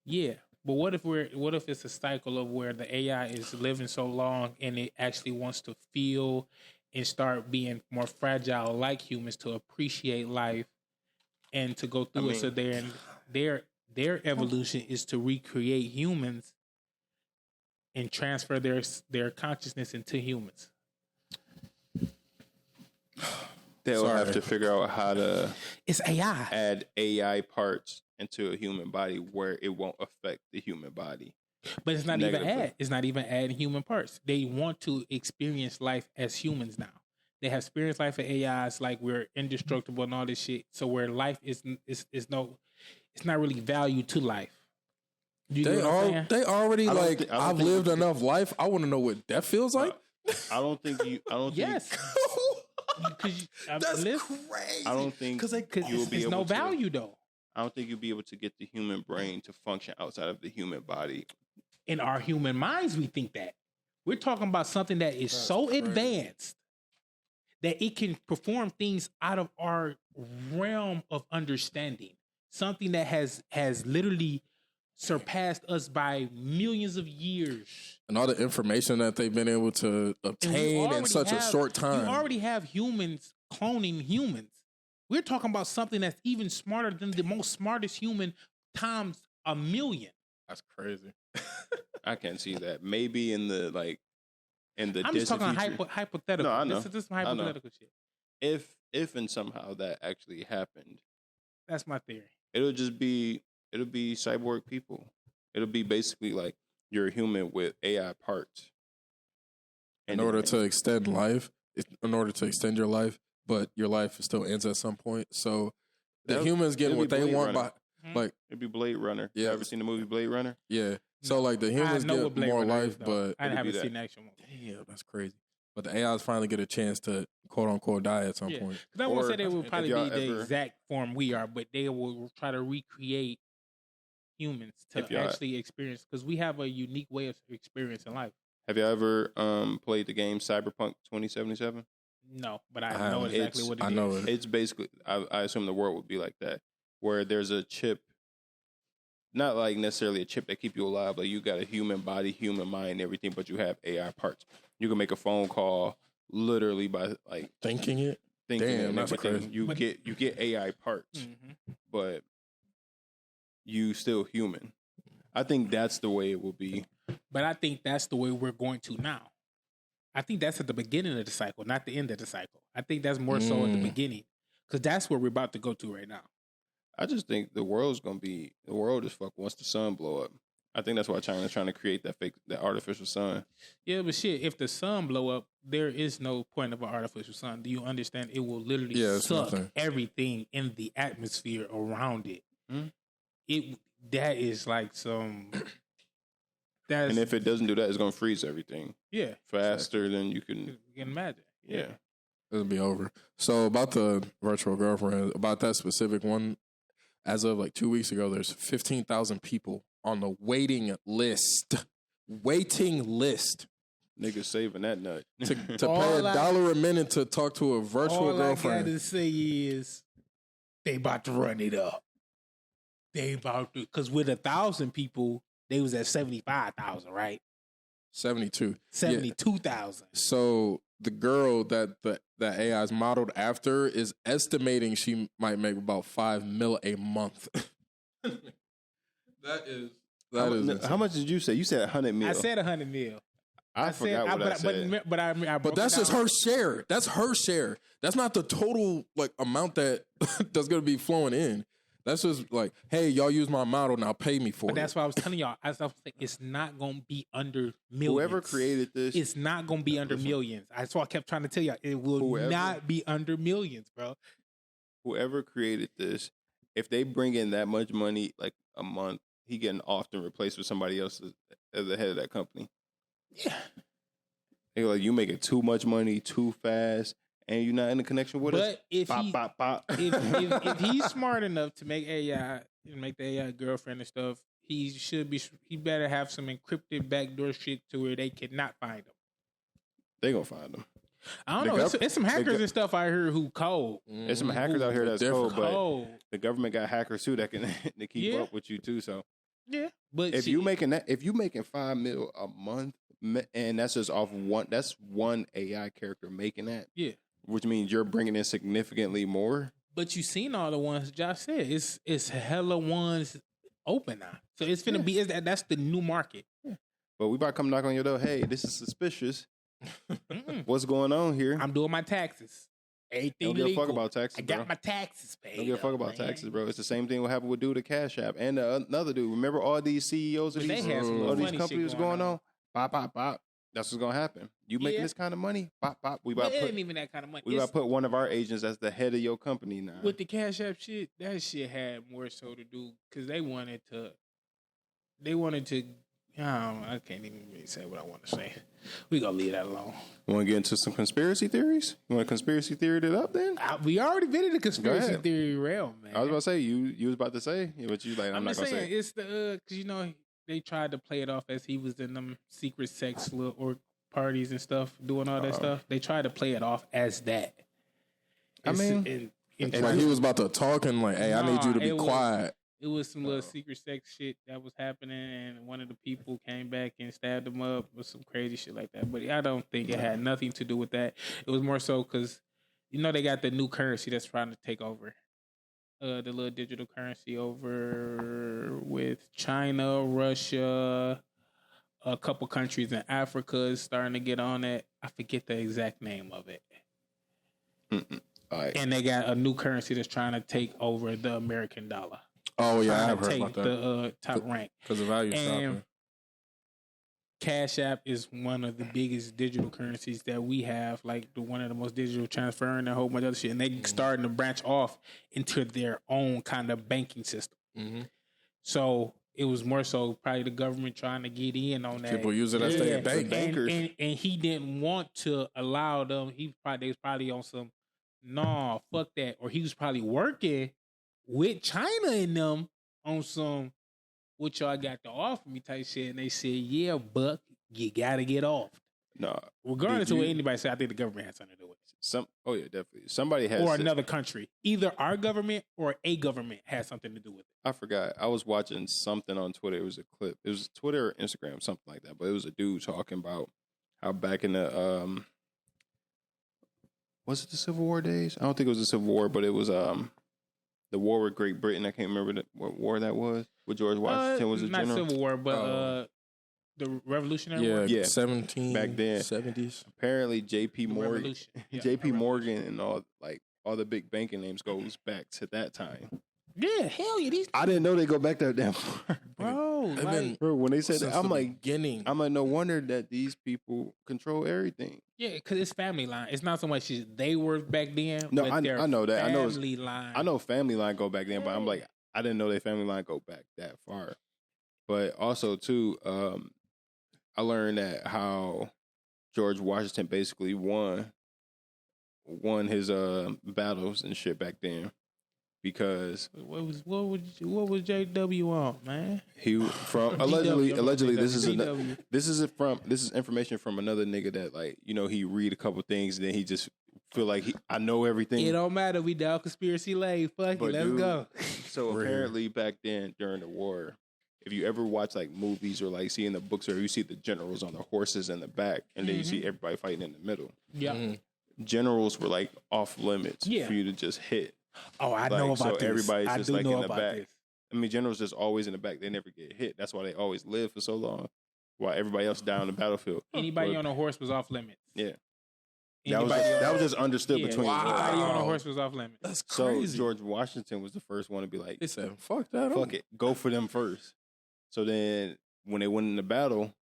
S1: Yeah, but what if it's a cycle of where the AI is living so long and it actually wants to feel and start being more fragile like humans to appreciate life and to go through it. So their evolution is to recreate humans and transfer their consciousness into humans.
S3: They'll have to figure out how to
S1: it's AI.
S3: Add AI parts into a human body where it won't affect the human body.
S1: But it's not even add. It's not even adding human parts. They want to experience life as humans now. They have experienced life as AIs, like we're indestructible and all this shit. So where life is it's not really value to life.
S2: They already like I've lived enough life. I want to know what death feels like.
S3: I don't think.
S1: Yes.
S2: That's crazy.
S3: I don't think
S1: because
S3: there's
S1: no value though.
S3: I don't think you'll be able to get the human brain to function outside of the human body.
S1: In our human minds, we think that. We're talking about something that is so advanced that it can perform things out of our realm of understanding. Something that has literally surpassed us by millions of years.
S2: And all the information that they've been able to obtain in such a short time.
S1: You already have humans cloning humans. We're talking about something that's even smarter than the most smartest human times a million.
S2: That's crazy.
S3: I can't see that. Maybe in the
S1: I'm just talking hypothetical.
S3: No, I know.
S1: This is hypothetical shit.
S3: If and somehow that actually happened.
S1: That's my theory.
S3: It'll be cyborg people. It'll be basically like you're a human with AI parts.
S2: In order to extend life, in order to extend your life, but your life still ends at some point. So the humans get what they want by like
S3: it'd be Blade Runner.
S2: Yeah.
S3: You ever seen the movie Blade Runner?
S2: Yeah. So like the humans get more life, but
S1: I haven't seen the actual movie.
S2: Damn, that's crazy. But the AIs finally get a chance to quote unquote die at some point.
S1: Because I won't say they will probably be the exact form we are, but they will try to recreate humans to actually experience, because we have a unique way of experiencing life.
S3: Have you ever played the game Cyberpunk 2077?
S1: No, but I know exactly what it is.
S2: I know it.
S3: It's basically, I assume the world would be like that, where there's a chip, not like necessarily a chip that keep you alive. Like you got a human body, human mind, everything, but you have AI parts. You can make a phone call literally by like
S2: thinking it.
S3: Damn,
S2: that's crazy.
S3: You get AI parts, but you still human. I think that's the way it will be.
S1: But I think that's the way we're going to now. I think that's at the beginning of the cycle, not the end of the cycle. I think that's more so at the beginning, because that's where we're about to go to right now.
S3: I just think the world is fucked once the sun blow up. I think that's why China's trying to create that artificial sun.
S1: Yeah, but shit, if the sun blow up, there is no point of an artificial sun. Do you understand? It will literally suck everything in the atmosphere around it. That is like some.
S3: And if it doesn't do that, it's going to freeze everything.
S1: Yeah,
S3: faster than you can
S1: imagine.
S3: Yeah,
S2: it'll be over. So about the virtual girlfriend, about that specific one, as of like 2 weeks ago, there's 15,000 people on the waiting list.
S3: Niggas saving that nut
S2: to pay $1 a minute to talk to a virtual girlfriend.
S1: All I gotta say is, they about to run it up. They about to, because with 1,000 people, they was at 75,000, right?
S2: 72.
S1: 72,000.
S2: So the girl that AI is modeled after is estimating she might make about $5 million a month. That is
S3: how much did you say? You said 100 mil.
S1: I said 100 mil.
S3: I forgot what I said.
S1: But
S2: that's just her share. That's her share. That's not the total like amount that's gonna be flowing in. That's just like, hey, y'all use my model now, pay me for it.
S1: But that's why I was telling y'all. As I was saying, it's not gonna be under millions.
S3: Whoever created this,
S1: it's not gonna be under millions. That's why I kept trying to tell y'all. It will not be under millions, bro.
S3: Whoever created this, if they bring in that much money like a month, he getting often replaced with somebody else as the head of that company.
S1: Yeah.
S3: They're like, you making too much money too fast, and you're not in the connection with us.
S1: But if if he's smart enough to make AI and make the AI girlfriend and stuff, he better have some encrypted backdoor shit to where they cannot find him.
S3: They gonna find him.
S1: I don't know. It's some hackers and stuff out here who cold.
S3: There's some hackers out here that's cold, but
S1: cold.
S3: the government got hackers too that can to keep up with you too. So
S1: yeah, but
S3: if you making $5 million a month, and that's just off that's one AI character making that. Yeah, which means you're bringing in significantly more.
S1: But you seen all the ones Josh said. It's hella ones open now, so it's finna be. That's the new market.
S3: Yeah. But we about to come knock on your door. Hey, this is suspicious. What's going on here?
S1: I'm doing my taxes. Everything
S3: don't give a fuck about taxes.
S1: I got my taxes paid.
S3: Don't give a fuck about taxes, bro. It's the same thing what happened with dude at Cash App and another dude. Remember all these CEOs of these companies going on? Pop, pop, pop. That's what's gonna happen. You making this kind of money? Pop, pop.
S1: It ain't even that kind of money.
S3: We about to put one of our agents as the head of your company now.
S1: With the Cash App shit, that shit had more so to do because they wanted to. I can't even really say what I want to say. We gonna leave that alone.
S3: You want to get into some conspiracy theories? You want to conspiracy theory it up then?
S1: We already been in the conspiracy theory realm, man.
S3: I was about to say you was about to say what you like. I'm not gonna say
S1: it's the because they tried to play it off as he was in them secret sex or parties and stuff, doing all that stuff. They tried to play it off as that.
S2: Like he was about to talk and like, hey, I need you to be quiet.
S1: It was some little secret sex shit that was happening, and one of the people came back and stabbed him up with some crazy shit like that. But I don't think it had nothing to do with that. It was more so because, they got the new currency that's trying to take over. The little digital currency over with China, Russia, a couple countries in Africa is starting to get on it. I forget the exact name of it. Right. And they got a new currency that's trying to take over the American dollar.
S2: Oh yeah, I have heard about that.
S1: The top rank
S2: because the value dropping.
S1: Cash App is one of the biggest digital currencies that we have, like one of the most digital transferring and a whole bunch of other shit. And they starting to branch off into their own kind of banking system. Mm-hmm. So it was more so probably the government trying to get in on that.
S2: People use it as their bank.
S1: Bankers. And he didn't want to allow them. They was probably on some, no, fuck that. Or he was probably working with China and them on some, what y'all got to offer me type shit. And they said, yeah, Buck, you got to get off.
S3: No.
S1: Regardless of what anybody say, I think the government has something to do with it.
S3: Oh, yeah, definitely. Somebody has.
S1: Or another country. Either our government or a government has something to do with it.
S3: I forgot. I was watching something on Twitter. It was a clip. It was Twitter or Instagram, something like that. But it was a dude talking about how back in the, was it the Civil War days? I don't think it was the Civil War, but it was, the war with Great Britain. I can't remember what war that was. With George Washington was a general.
S1: Not Civil War, but the Revolutionary War.
S3: Yeah,
S2: 17
S3: back then,
S2: 70s.
S3: Apparently, J.P. Morgan, J.P. Morgan, and all the big banking names goes back to that time.
S1: Yeah, hell yeah.
S3: I didn't know they go back that damn far,
S1: bro.
S3: Bro, when they said that, I'm like,
S2: beginning.
S3: I'm like, no wonder that these people control everything.
S1: Yeah, because it's family line. It's not so much as they were back then.
S3: No,
S1: but
S3: I know that.
S1: Family line.
S3: I know family line go back then, but I'm like, I didn't know their family line go back that far. But also too, I learned that how George Washington basically won his battles and shit back then. Because
S1: what was JW on, man?
S3: He from allegedly this is information from another nigga that he read a couple things and then he just feel like I know everything.
S1: It don't matter. We down conspiracy lane. Fuck it.
S3: But
S1: Let's
S3: dude,
S1: go.
S3: So apparently back then during the war, if you ever watch like movies or like see in the books or you see the generals on the horses in the back and then you see everybody fighting in the middle.
S1: Yeah.
S3: Generals were like off limits for you to just hit.
S1: Oh, I know about
S3: so
S1: this.
S3: everybody's
S1: I
S3: just
S1: do
S3: like
S1: know
S3: in the
S1: about
S3: back.
S1: this.
S3: I mean, generals just always in the back. They never get hit. That's why they always live for so long. While everybody else down the battlefield.
S1: Anybody on a horse was off limits.
S3: Yeah. That was just understood between
S1: anybody on a horse was off limits.
S2: That's crazy.
S3: So George Washington was the first one to be like,
S2: He said, fuck that.
S3: fuck it. Go for them first. So then when they went in the battle,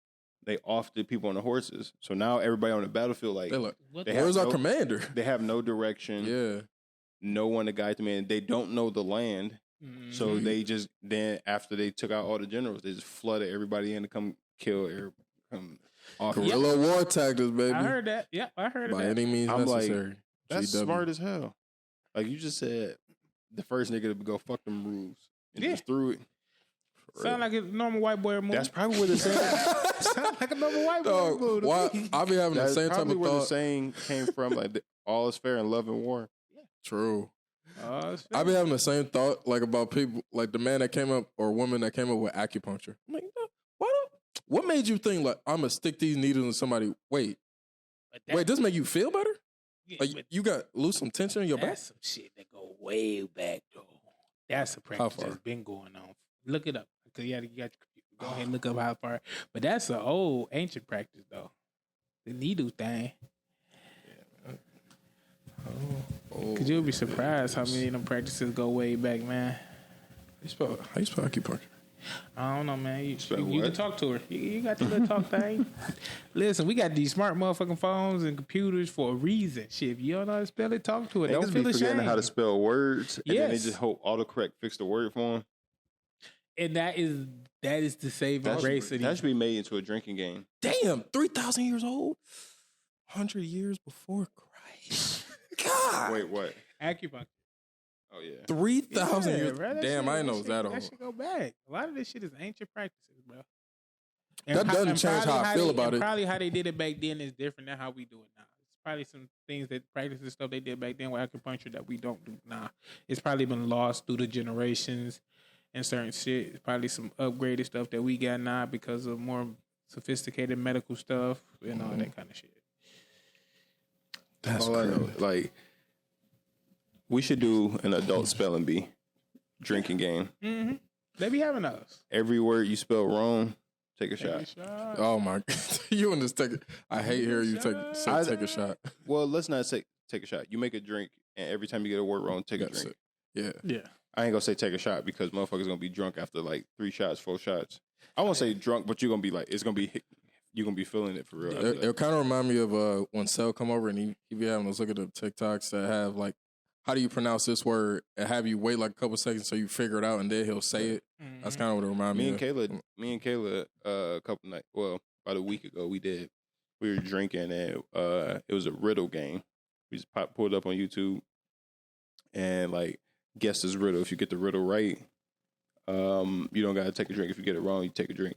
S3: they offed the people on the horses. So now everybody on the battlefield, like,
S2: They're like,
S3: they have
S2: where's our commander?
S3: They have no direction.
S2: Yeah.
S3: No one to guide them in. They don't know the land. So they just, then after they took out all the generals, they just flooded everybody in to come kill off.
S2: Guerrilla war tactics, baby.
S1: I heard that. Yeah, I heard
S2: By
S1: that.
S2: any means
S3: I'm like,
S2: necessary.
S3: That's
S2: GW.
S3: smart as hell. Like you just said, the first nigga to go fuck them rules and
S1: Yeah.
S3: just threw it.
S1: Sound like a normal white boy movie.
S3: That's probably where the saying.
S1: Sound like a normal white boy
S2: Dog,
S1: movie.
S2: why, I be having the
S3: That's
S2: same type
S3: probably
S2: of
S3: where the
S2: thought.
S3: saying came from. Like all is fair in love and war.
S2: True.
S1: Shit.
S2: I be having the same thought, like about people, like the man that came up or woman that came up with acupuncture. I'm like, no, what made you think like I'm gonna stick these needles in somebody? Wait, does it make you feel better?
S1: Yeah,
S2: Like you got lose some tension in your back?
S1: that's some shit that go way back though. That's a practice that's been going on. Look it up. Cause you got your computer. Go ahead and look up how far. But that's an old ancient practice though. The needle thing. Cause you'll be surprised how many of them practices go way back, man.
S2: How you spell acupuncture?
S1: I don't know, man. You
S3: Spell
S1: can
S3: what?
S1: talk to her. You got the little talk thing. Listen, we got these smart motherfucking phones and computers for a reason. Shit, if you don't know how to spell it, talk to it. Don't
S3: Niggas
S1: feel
S3: be forgetting
S1: ashamed.
S3: how to spell words, and then they
S1: Yes.
S3: just hope autocorrect fix the word for them.
S1: And that is the saving grace of
S3: That
S1: these.
S3: should be made into a drinking game.
S2: Damn, 3,000 years old, 100 years before Christ. God,
S3: Wait, what?
S1: Acupuncture.
S3: Oh yeah.
S2: 3,000
S1: Yeah,
S2: years.
S1: bro, that
S2: Damn,
S1: shit-
S2: I didn't know it was that
S1: That
S2: old.
S1: should go back. A lot of this shit is ancient practices, bro.
S2: That doesn't change how I feel about it.
S1: Probably how they did it back then is different than how we do it now. It's probably some things that practices stuff they did back then with acupuncture that we don't do now. It's probably been lost through the generations and certain shit. It's probably some upgraded stuff that we got now because of more sophisticated medical stuff and all that kind of shit.
S2: That's
S3: All I know,
S2: crazy.
S3: like, we should do an adult spelling bee drinking game.
S1: Mm-hmm. They be having those.
S3: Every word you spell wrong, take a
S1: Take
S3: shot.
S1: a shot.
S2: Oh my! You and this take. I hate hearing you take a shot.
S3: Well, let's not say take a shot. You make a drink, and every time you get a word wrong, take a
S2: That's
S3: drink.
S2: it. Yeah.
S1: Yeah.
S3: I ain't gonna say take a shot because motherfuckers gonna be drunk after like 3 shots, 4 shots. I won't say drunk, but you're gonna be like, it's gonna be, you're gonna be feeling it for real.
S2: It kind of remind me of when Cell come over and he be having us look at the TikToks that have like, how do you pronounce this word, and have you wait like a couple seconds so you figure it out and then he'll say it. That's kind of what it remind me
S3: Me
S2: of.
S3: and Kayla, a couple nights, well, about a week ago, we were drinking and it was a riddle game. We just pulled it up on YouTube and like guess this riddle. If you get the riddle right, you don't gotta take a drink. If you get it wrong, you take a drink.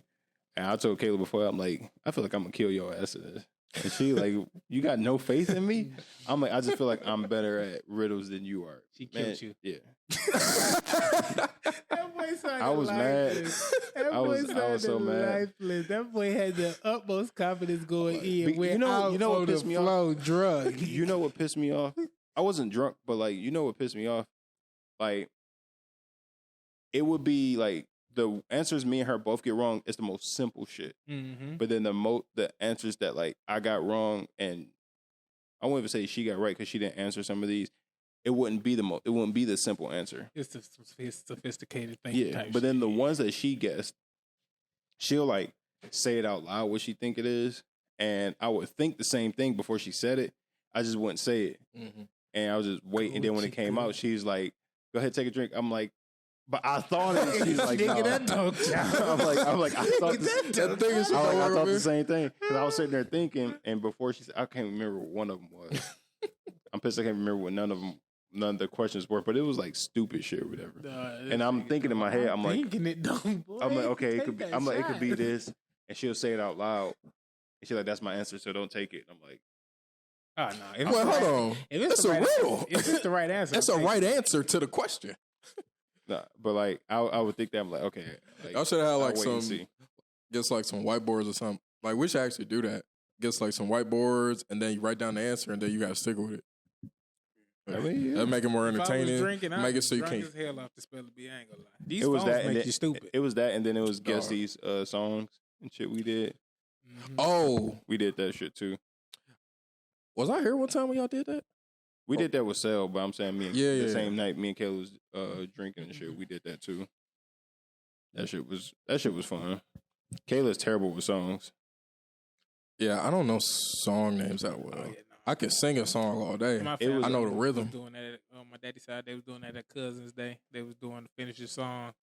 S3: And I told Kayla before, I'm like, I feel like I'm gonna kill your ass in this. And she like, you got no faith in me? I'm like, I just feel like I'm better at riddles than you are.
S1: She killed you.
S3: Yeah.
S1: That boy sounded
S3: I was mad.
S1: lifeless. That
S3: I
S1: boy
S3: was
S1: sounded
S3: so mad.
S1: lifeless. That boy had the utmost confidence going in.
S3: You
S1: Went
S3: know-
S1: out
S3: you know what
S1: on
S3: pissed
S1: the
S3: me off?
S1: flow drunk.
S3: You know what pissed me off? I wasn't drunk, but like, you know what pissed me off? Like, it would be like the answers me and her both get wrong. It's the most simple shit.
S1: Mm-hmm.
S3: But then the answers that like I got wrong, and I won't even say she got right because she didn't answer some of these. It wouldn't be the simple answer.
S1: It's the sophisticated thing.
S3: Yeah, but then the ones that she guessed, she'll like say it out loud what she think it is, and I would think the same thing before she said it. I just wouldn't say it, and I was just waiting. And then when it came out, she's like, "Go ahead, take a drink." I'm like, "But I thought it." She's like, "No."
S1: that don't count.
S3: I'm like, I thought
S2: That thing is
S3: I thought the same thing because I was sitting there thinking, and before she said, I can't remember what one of them was. I'm pissed I can't remember what none of the questions were, but it was like stupid shit or whatever. And I'm thinking in my head, I'm like, okay, it could be. I'm like, it could be this, and she'll say it out loud, and she's like, "That's my answer, so don't take it." And I'm like,
S1: Oh no!
S2: Well, hold on.
S1: If
S2: It's a riddle.
S1: If it's the right answer,
S2: That's a right answer to the question.
S3: Nah, but like I would think that I'm like, okay. Like,
S2: Y'all should have
S3: I'll
S2: like
S3: wait and
S2: some,
S3: see.
S2: just like some whiteboards or something. Like we should actually do that. Just like some whiteboards, and then you write down the answer, and then you got to stick with it.
S3: I mean, yeah.
S2: That'll make it more
S1: If I was
S2: entertaining.
S1: drinking,
S2: Make it so you
S1: drunk
S2: can't.
S1: as hell off the spell of bee. I ain't gonna lie. These
S3: It was
S1: phones
S3: that, and
S1: make
S3: then,
S1: you stupid.
S3: It was that, and then it was guess
S2: Dog.
S3: these songs and shit we did.
S1: Mhm.
S2: Oh,
S3: We did that shit too.
S2: was I here one time when y'all did that?
S3: We did that with Sel, but I'm saying the
S2: Yeah.
S3: same night me and Kayla was drinking and shit. We did that too. That shit was fun. Kayla's terrible with songs.
S2: Yeah, I don't know song names that well.
S1: Oh, yeah, no.
S2: I can sing a song all day.
S1: My
S3: It was-
S1: family
S2: I know the
S1: was
S2: rhythm.
S1: Doing that on my daddy's side, they was doing that at Cousin's Day. They was doing the finish the song,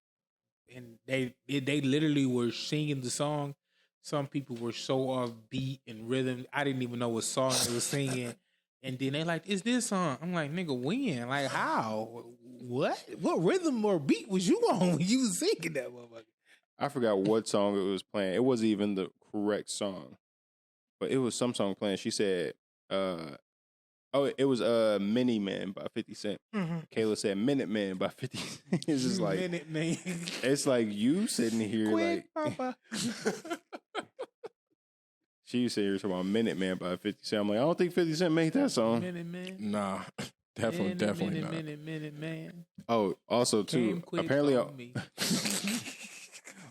S1: and they literally were singing the song. Some people were so off beat and rhythm, I didn't even know what song they was singing. And then they like, "Is this song?" I'm like, "Nigga, when? Like, how? What? What rhythm or beat was you on when you was singing that motherfucker?"
S3: I forgot what song it was playing. It wasn't even the correct song, but it was some song playing. She said, it was Mini Man by 50 Cent. Kayla said Minute Man by 50 Cent. It's just like,
S1: Minute Man.
S3: it's like you sitting here
S1: Quick,
S3: like,
S1: Papa.
S3: she said you're talking about Minute Man by 50 Cent. I'm like, I don't think 50 Cent made that song.
S1: Minute Man.
S2: Nah, definitely not.
S1: Minute Man.
S3: Oh, also too,
S1: Came quick
S3: apparently
S1: on me.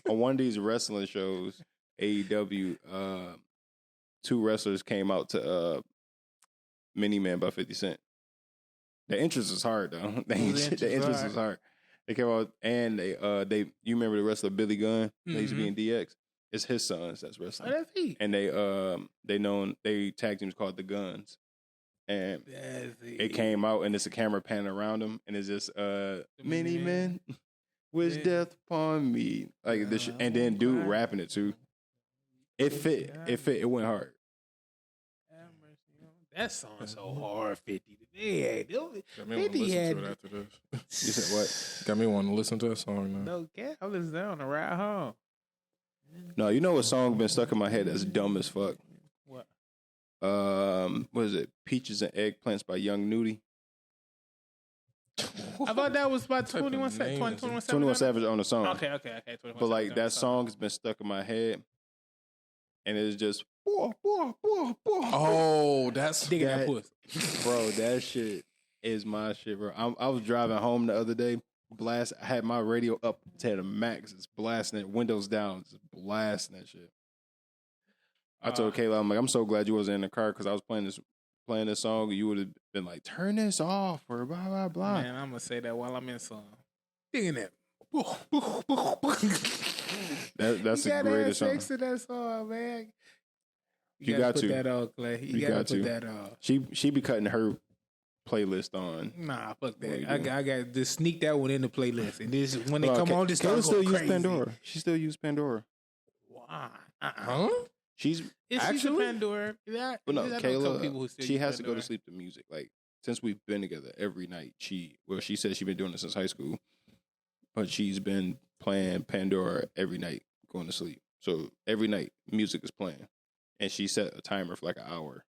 S3: on one of these wrestling shows, AEW, two wrestlers came out to Mini Man by 50 Cent. The entrance was hard though. The entrance was hard. They came out and they you remember the wrestler Billy Gunn? They used to be in DX. It's his sons that's
S1: Oh,
S3: wrestling.
S1: that's he.
S3: And they tag teams called the Guns. And
S1: That's he.
S3: it came out and it's a camera panning around them and it's just Mini Man wish
S1: Yeah.
S3: death upon me. Like this and then dude
S1: Wow.
S3: rapping it too. It fit. It went hard.
S1: Have mercy on- That song's so hard, 50. Yeah,
S2: Got me wanting to
S1: 50
S2: listen
S1: had
S2: to it after this.
S3: You said what?
S2: Got me wanting to listen to that song now.
S1: no cap. I was there on the ride home.
S3: No, you know what song been stuck in my head that's dumb as fuck?
S1: What?
S3: What is it? Peaches and Eggplants by Young Nudie.
S1: I thought that was by
S2: type of
S1: 21
S2: name
S1: Savage.
S2: is
S1: 21
S2: it?
S1: Savage.
S3: 21 Savage on the song.
S1: Okay. 21
S3: But like
S1: Savage on
S3: that
S1: the
S3: song has been stuck in my head. And it's just
S2: Oh, that's
S1: Digging that
S3: that-
S1: pussy.
S3: bro, that shit is my shit, bro. I was driving home the other day. I had my radio up to the max. It's blasting it. Windows down. It's blasting that shit. I told Kayla, I'm like, I'm so glad you wasn't in the car because I was playing this song. You would have been like, turn this off or blah blah blah.
S1: Man, I'm gonna say that while I'm in song. Digging that.
S3: That's
S1: you
S3: the
S1: gotta
S3: greatest
S1: have
S3: song.
S1: sex in that song, man.
S3: You
S1: gotta
S3: got
S1: put
S3: to.
S1: that on, Clay. You gotta
S3: got
S1: put
S3: to.
S1: that on.
S3: She be cutting her playlist on.
S1: Nah, fuck
S3: What you
S1: that. I
S3: doing?
S1: got to sneak that one in the playlist, and this when they
S3: Well,
S1: come on, just start
S3: Kayla still
S1: going
S3: use
S1: crazy.
S3: Pandora. She still use Pandora.
S1: Why?
S2: huh?
S3: She's
S1: It's she's a
S2: Actually?
S1: Pandora. Yeah,
S3: Well, no,
S1: I know a couple people who
S3: Kayla,
S1: still
S3: she
S1: use
S3: has to go
S1: Pandora.
S3: to sleep to music. Like, since we've been together every night, she said she's been doing it since high school, but she's been playing Pandora every night going to sleep. So every night, music is playing. And she set a timer for like an hour.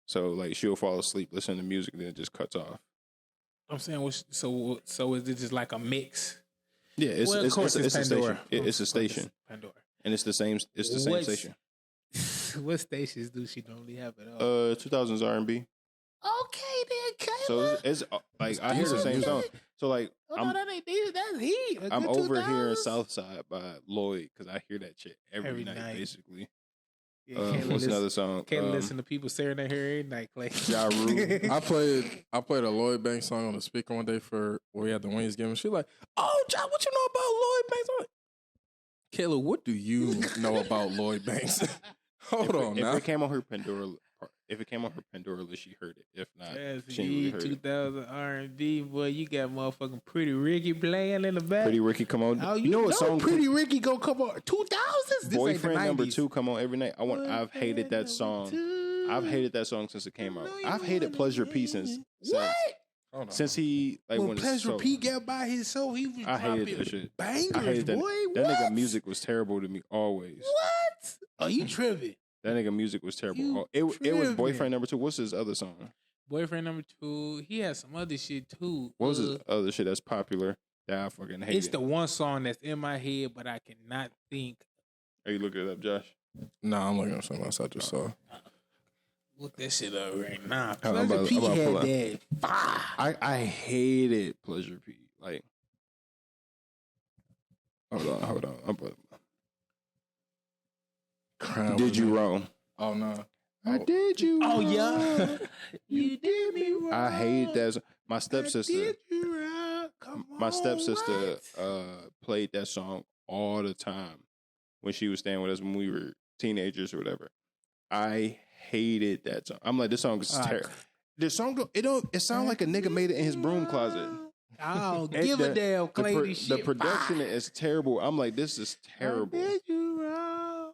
S3: So, like, she'll fall asleep, listen to music, and then it just cuts off.
S1: I'm saying, so is it just like a mix?
S3: Yeah, it's
S1: Well, of course
S3: a station.
S1: Pandora.
S3: It's a
S1: Of course
S3: station.
S1: Pandora.
S3: And it's the same
S1: What's-
S3: station.
S1: What stations do she normally have it on?
S3: 2000s R&B.
S1: Okay, then, Kayla.
S3: So it's like I hear the same song. So like
S1: Oh, no, that ain't that's he. A
S3: I'm
S1: good
S3: over here in
S1: 2000s.
S3: Southside by Lloyd because I hear that shit every
S1: Every
S3: night,
S1: night.
S3: basically.
S1: Yeah,
S3: What's another song?
S1: Can't listen to people staring at her every night, Clay.
S3: Ja Rule.
S2: I played a Lloyd Banks song on the speaker one day for where we had the Wings game. She like, "Oh, John, what you know about Lloyd Banks?" I'm like, Kayla, what do you know about Lloyd Banks? Hold on
S3: If
S2: now.
S3: it came on her Pandora, list, she heard it. If not,
S1: That's
S3: she ain't really
S1: E
S3: heard it.
S1: 2000 R&B, boy. You got motherfucking Pretty Ricky playing in the back.
S3: Pretty Ricky come on.
S1: Oh,
S3: you know what song?
S1: Pretty Ricky gonna come on? 2000s. This
S3: Boyfriend
S1: ain't the 90s.
S3: number 2 come on every night. I've hated that song. I've hated that song since it came out. I've hated Pleasure P since
S1: What?
S2: Hold on.
S3: since he like
S1: When
S3: when
S1: Pleasure
S3: so,
S1: P got by his soul, he was
S3: I hated
S1: dropping
S3: that shit.
S1: bangers,
S3: I hated that.
S1: boy.
S3: That
S1: What?
S3: nigga music was terrible to me always.
S1: What? Oh, you tripping?
S3: That nigga music was terrible.
S1: You
S3: It was
S1: tripping.
S3: Boyfriend Number 2. What's his other song?
S1: Boyfriend Number 2. He has some other shit too.
S3: What was his other shit that's popular that I fucking hate?
S1: It's the one song that's in my head, but I cannot think.
S3: Are you looking it up, Josh?
S2: No, I'm looking at something else I just saw.
S1: Look that shit up right now.
S3: I'm about
S1: Pleasure P
S3: to pull
S1: had
S3: up.
S1: that. Fire.
S3: I hated Pleasure P. Like, hold on. Did you wrong?
S2: Oh no.
S3: I did you.
S1: Oh
S3: wrong.
S1: yeah. You did me wrong.
S3: I hate that. My stepsister.
S1: Did you wrong. Come
S3: My
S1: on,
S3: stepsister
S1: what?
S3: played that song all the time when she was staying with us when we were teenagers or whatever. I hated that song. I'm like, this song is terrible. The song it sounds like a nigga made it in his broom closet.
S1: Oh, give a damn, Clayton.
S3: The production is terrible. I'm like, this is terrible.
S1: Did you wrong?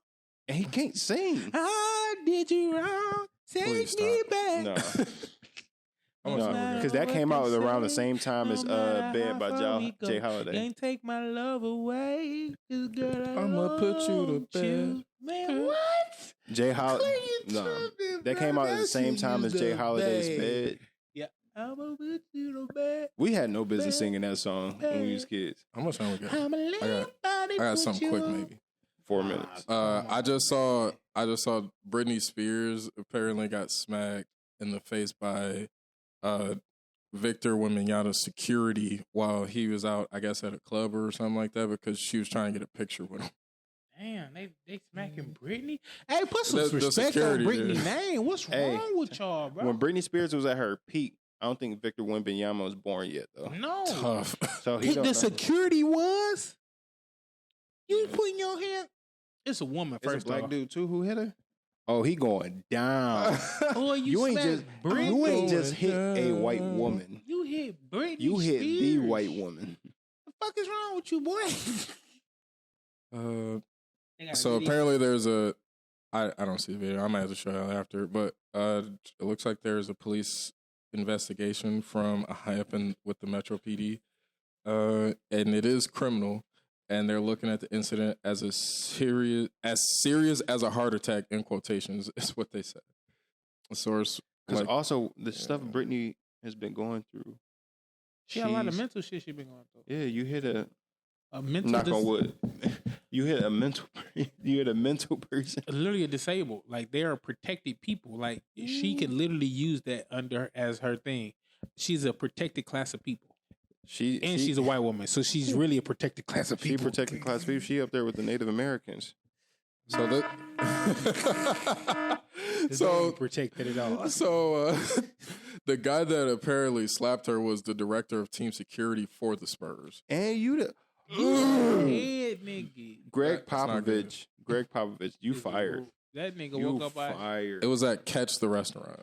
S3: And he can't sing.
S1: I did you wrong. Take
S2: Please
S1: me
S2: stop.
S1: back.
S3: No.
S2: I'm
S3: No,
S2: gonna
S3: because that came out around the same time as Bed by Jay Holiday.
S1: Can't take my love away. 'Cause girl,
S2: I'ma put you to bed.
S1: Man, what?
S3: Jay Holiday. No, that came out at the same time as Jay Holiday's Bed.
S1: Yeah. I'ma put you to bed.
S3: We had no business singing that song when we was kids.
S2: How much time we got?
S1: I
S2: I got something quick maybe.
S3: 4 minutes.
S2: I just saw Britney Spears apparently got smacked in the face by Victor Wembanyama's security while he was out, I guess, at a club or something like that because she was trying to get a picture with him.
S1: Damn, they smacking Britney. Hey, put some
S2: The
S1: respect on
S2: security,
S1: Britney's
S2: yeah.
S1: name. What's
S3: Hey,
S1: wrong with y'all, bro?
S3: When Britney Spears was at her peak, I don't think Victor Wembanyama was born yet, though.
S1: No.
S2: Tough.
S3: So he don't
S1: The
S3: know.
S1: security was? You putting your hand? It's a woman,
S3: It's
S1: first
S3: a black
S1: off.
S3: dude, too, who hit her? Oh, he going down.
S1: Oh,
S3: You ain't just
S1: Britney.
S3: you ain't just hit a white woman.
S1: You hit Britney
S3: You hit the
S1: Spears.
S3: white woman.
S1: The fuck is wrong with you, boy?
S2: So apparently there's a I don't see the video. I might have to show you after, but it looks like there's a police investigation from a high up with the Metro PD, and it is criminal, and they're looking at the incident as serious as a heart attack in quotations is what they said. A source
S3: Because also the stuff Britney has been going through.
S1: She got a lot of mental shit she been going through.
S3: Yeah, you hit a
S1: mental
S3: knock on wood. You hit a mental person.
S1: Literally disabled. Like they are protected people. Like she could literally use that under as her thing. She's a protected class of people. She's a white woman, so she's really a protected class of
S3: She
S1: people.
S3: protected class people. She up there with the Native Americans.
S2: So that
S1: So protected it all.
S2: So the guy that apparently slapped her was the director of team security for the Spurs.
S3: And you the
S1: Head nigga.
S3: Greg
S2: That's not good.
S3: Popovich. Greg Popovich, you fired.
S1: That nigga
S3: You
S1: woke up by
S3: fired.
S2: It was at Catch the restaurant.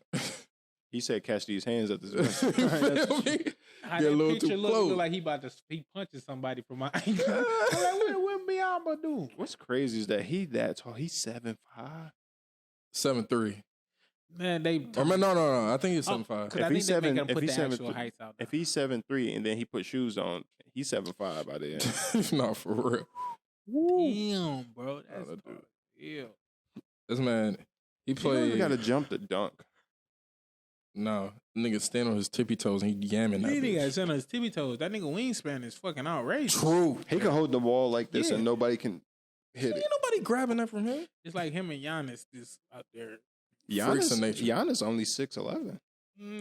S3: He said, "Catch these hands at this."
S2: You feel me?
S1: how
S2: Get a
S1: that
S2: little
S1: picture
S2: too
S1: look
S2: close.
S1: like he punches somebody from my angle. I'm like, what Biyama do?
S3: What's crazy is that he that tall. He's 7'5".
S2: 7'3".
S1: Man, they
S2: Or no. I think he's 7'5".
S1: Because
S3: If
S1: I think
S3: he's
S1: they
S3: seven-
S1: make him
S3: if
S1: put
S3: he's
S1: the
S3: 7'3"
S1: actual heights out.
S3: If he's 7'3" and then he put shoes on, he's 7'5" by the end.
S2: No, for real.
S1: Damn, bro, that's
S2: that dude.
S1: yeah.
S2: This man, he
S3: You
S2: played.
S3: got to jump the dunk.
S2: No, nigga stand on his tippy toes and he yamming that
S1: That nigga got
S2: bitch.
S1: sent on his tippy toes. That nigga wingspan is fucking outrageous.
S2: True.
S3: He can hold the ball like this
S1: Yeah.
S3: and nobody can hit
S2: Ain't
S3: it.
S2: nobody grabbing that from him.
S1: It's like him and Giannis just out there.
S2: Freaks of nature.
S3: Giannis only 6'11".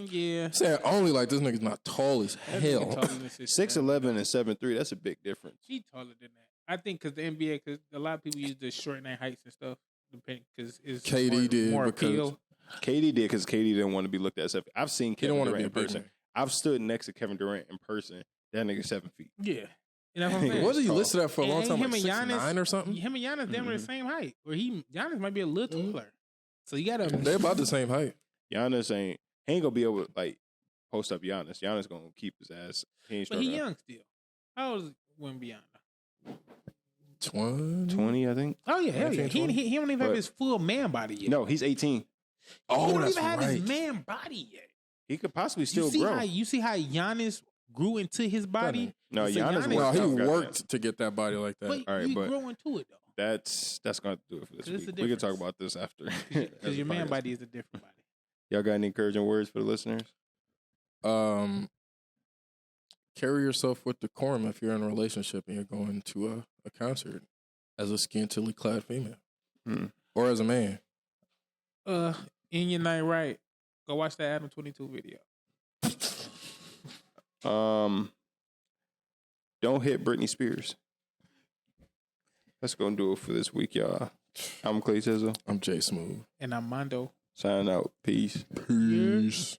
S1: Yeah.
S2: Saying only like this nigga's not tall as
S1: That nigga
S2: hell.
S1: taller than this shit.
S3: 6'11" and 7'3". That's a big difference.
S1: He taller than that. I think because the NBA, because a lot of people use the short name heights and stuff, because it's
S2: KD
S1: more,
S2: did
S1: more
S2: because-
S1: appeal.
S3: KD did because KD didn't want to be looked at. I've seen
S2: He
S3: Kevin
S2: don't want to
S3: Durant
S2: be
S3: in
S2: a big
S3: person.
S2: man.
S3: I've stood next to Kevin Durant in person. That nigga 7 feet.
S1: Yeah. You know what I'm saying?
S2: What did you
S3: tall.
S2: listed at for a long
S1: And
S2: time?
S1: him
S2: Like
S1: and Giannis-
S2: 6'9" or something?
S1: Him and Giannis, damn near the same height. Or Giannis might be a little taller. So you gotta.
S2: They're about the same height.
S3: Giannis he ain't gonna be able to like post up Giannis. Giannis gonna keep his ass. He ain't
S1: But he
S3: struggling.
S1: young still. How old is Wembanyama?
S2: 20.
S3: 20, I think.
S1: Oh yeah, hell yeah.
S2: 19,
S1: He don't even have
S3: But-
S1: his full man body yet.
S3: No, he's 18.
S1: he
S2: Oh,
S1: don't
S2: that's
S1: even have his
S2: right.
S1: man body yet.
S3: He could possibly still
S1: you see
S3: grow.
S1: how Giannis grew into his body?
S3: No,
S1: So
S3: Giannis
S1: Giannis-
S2: No,
S3: worked
S2: he
S3: out, goddamn.
S2: worked to get that body like that.
S1: But
S3: All right,
S1: you
S3: but-
S1: grow into it though.
S3: that's going to do it for this
S1: 'Cause it's
S3: week.
S1: the
S3: We can talk
S1: difference.
S3: about this after.
S1: Because your man body is a different body.
S3: Y'all got any encouraging words for the listeners?
S2: Carry yourself with decorum if you're in a relationship and you're going to a concert as a scantily clad female or as a man.
S1: In your night right, go watch that Adam 22 video.
S3: Don't hit Britney Spears. That's going to do it for this week, y'all. I'm Clay Chetser.
S2: I'm Jay Smooth.
S1: And I'm Mondo.
S3: Signing out. Peace.
S2: Peace.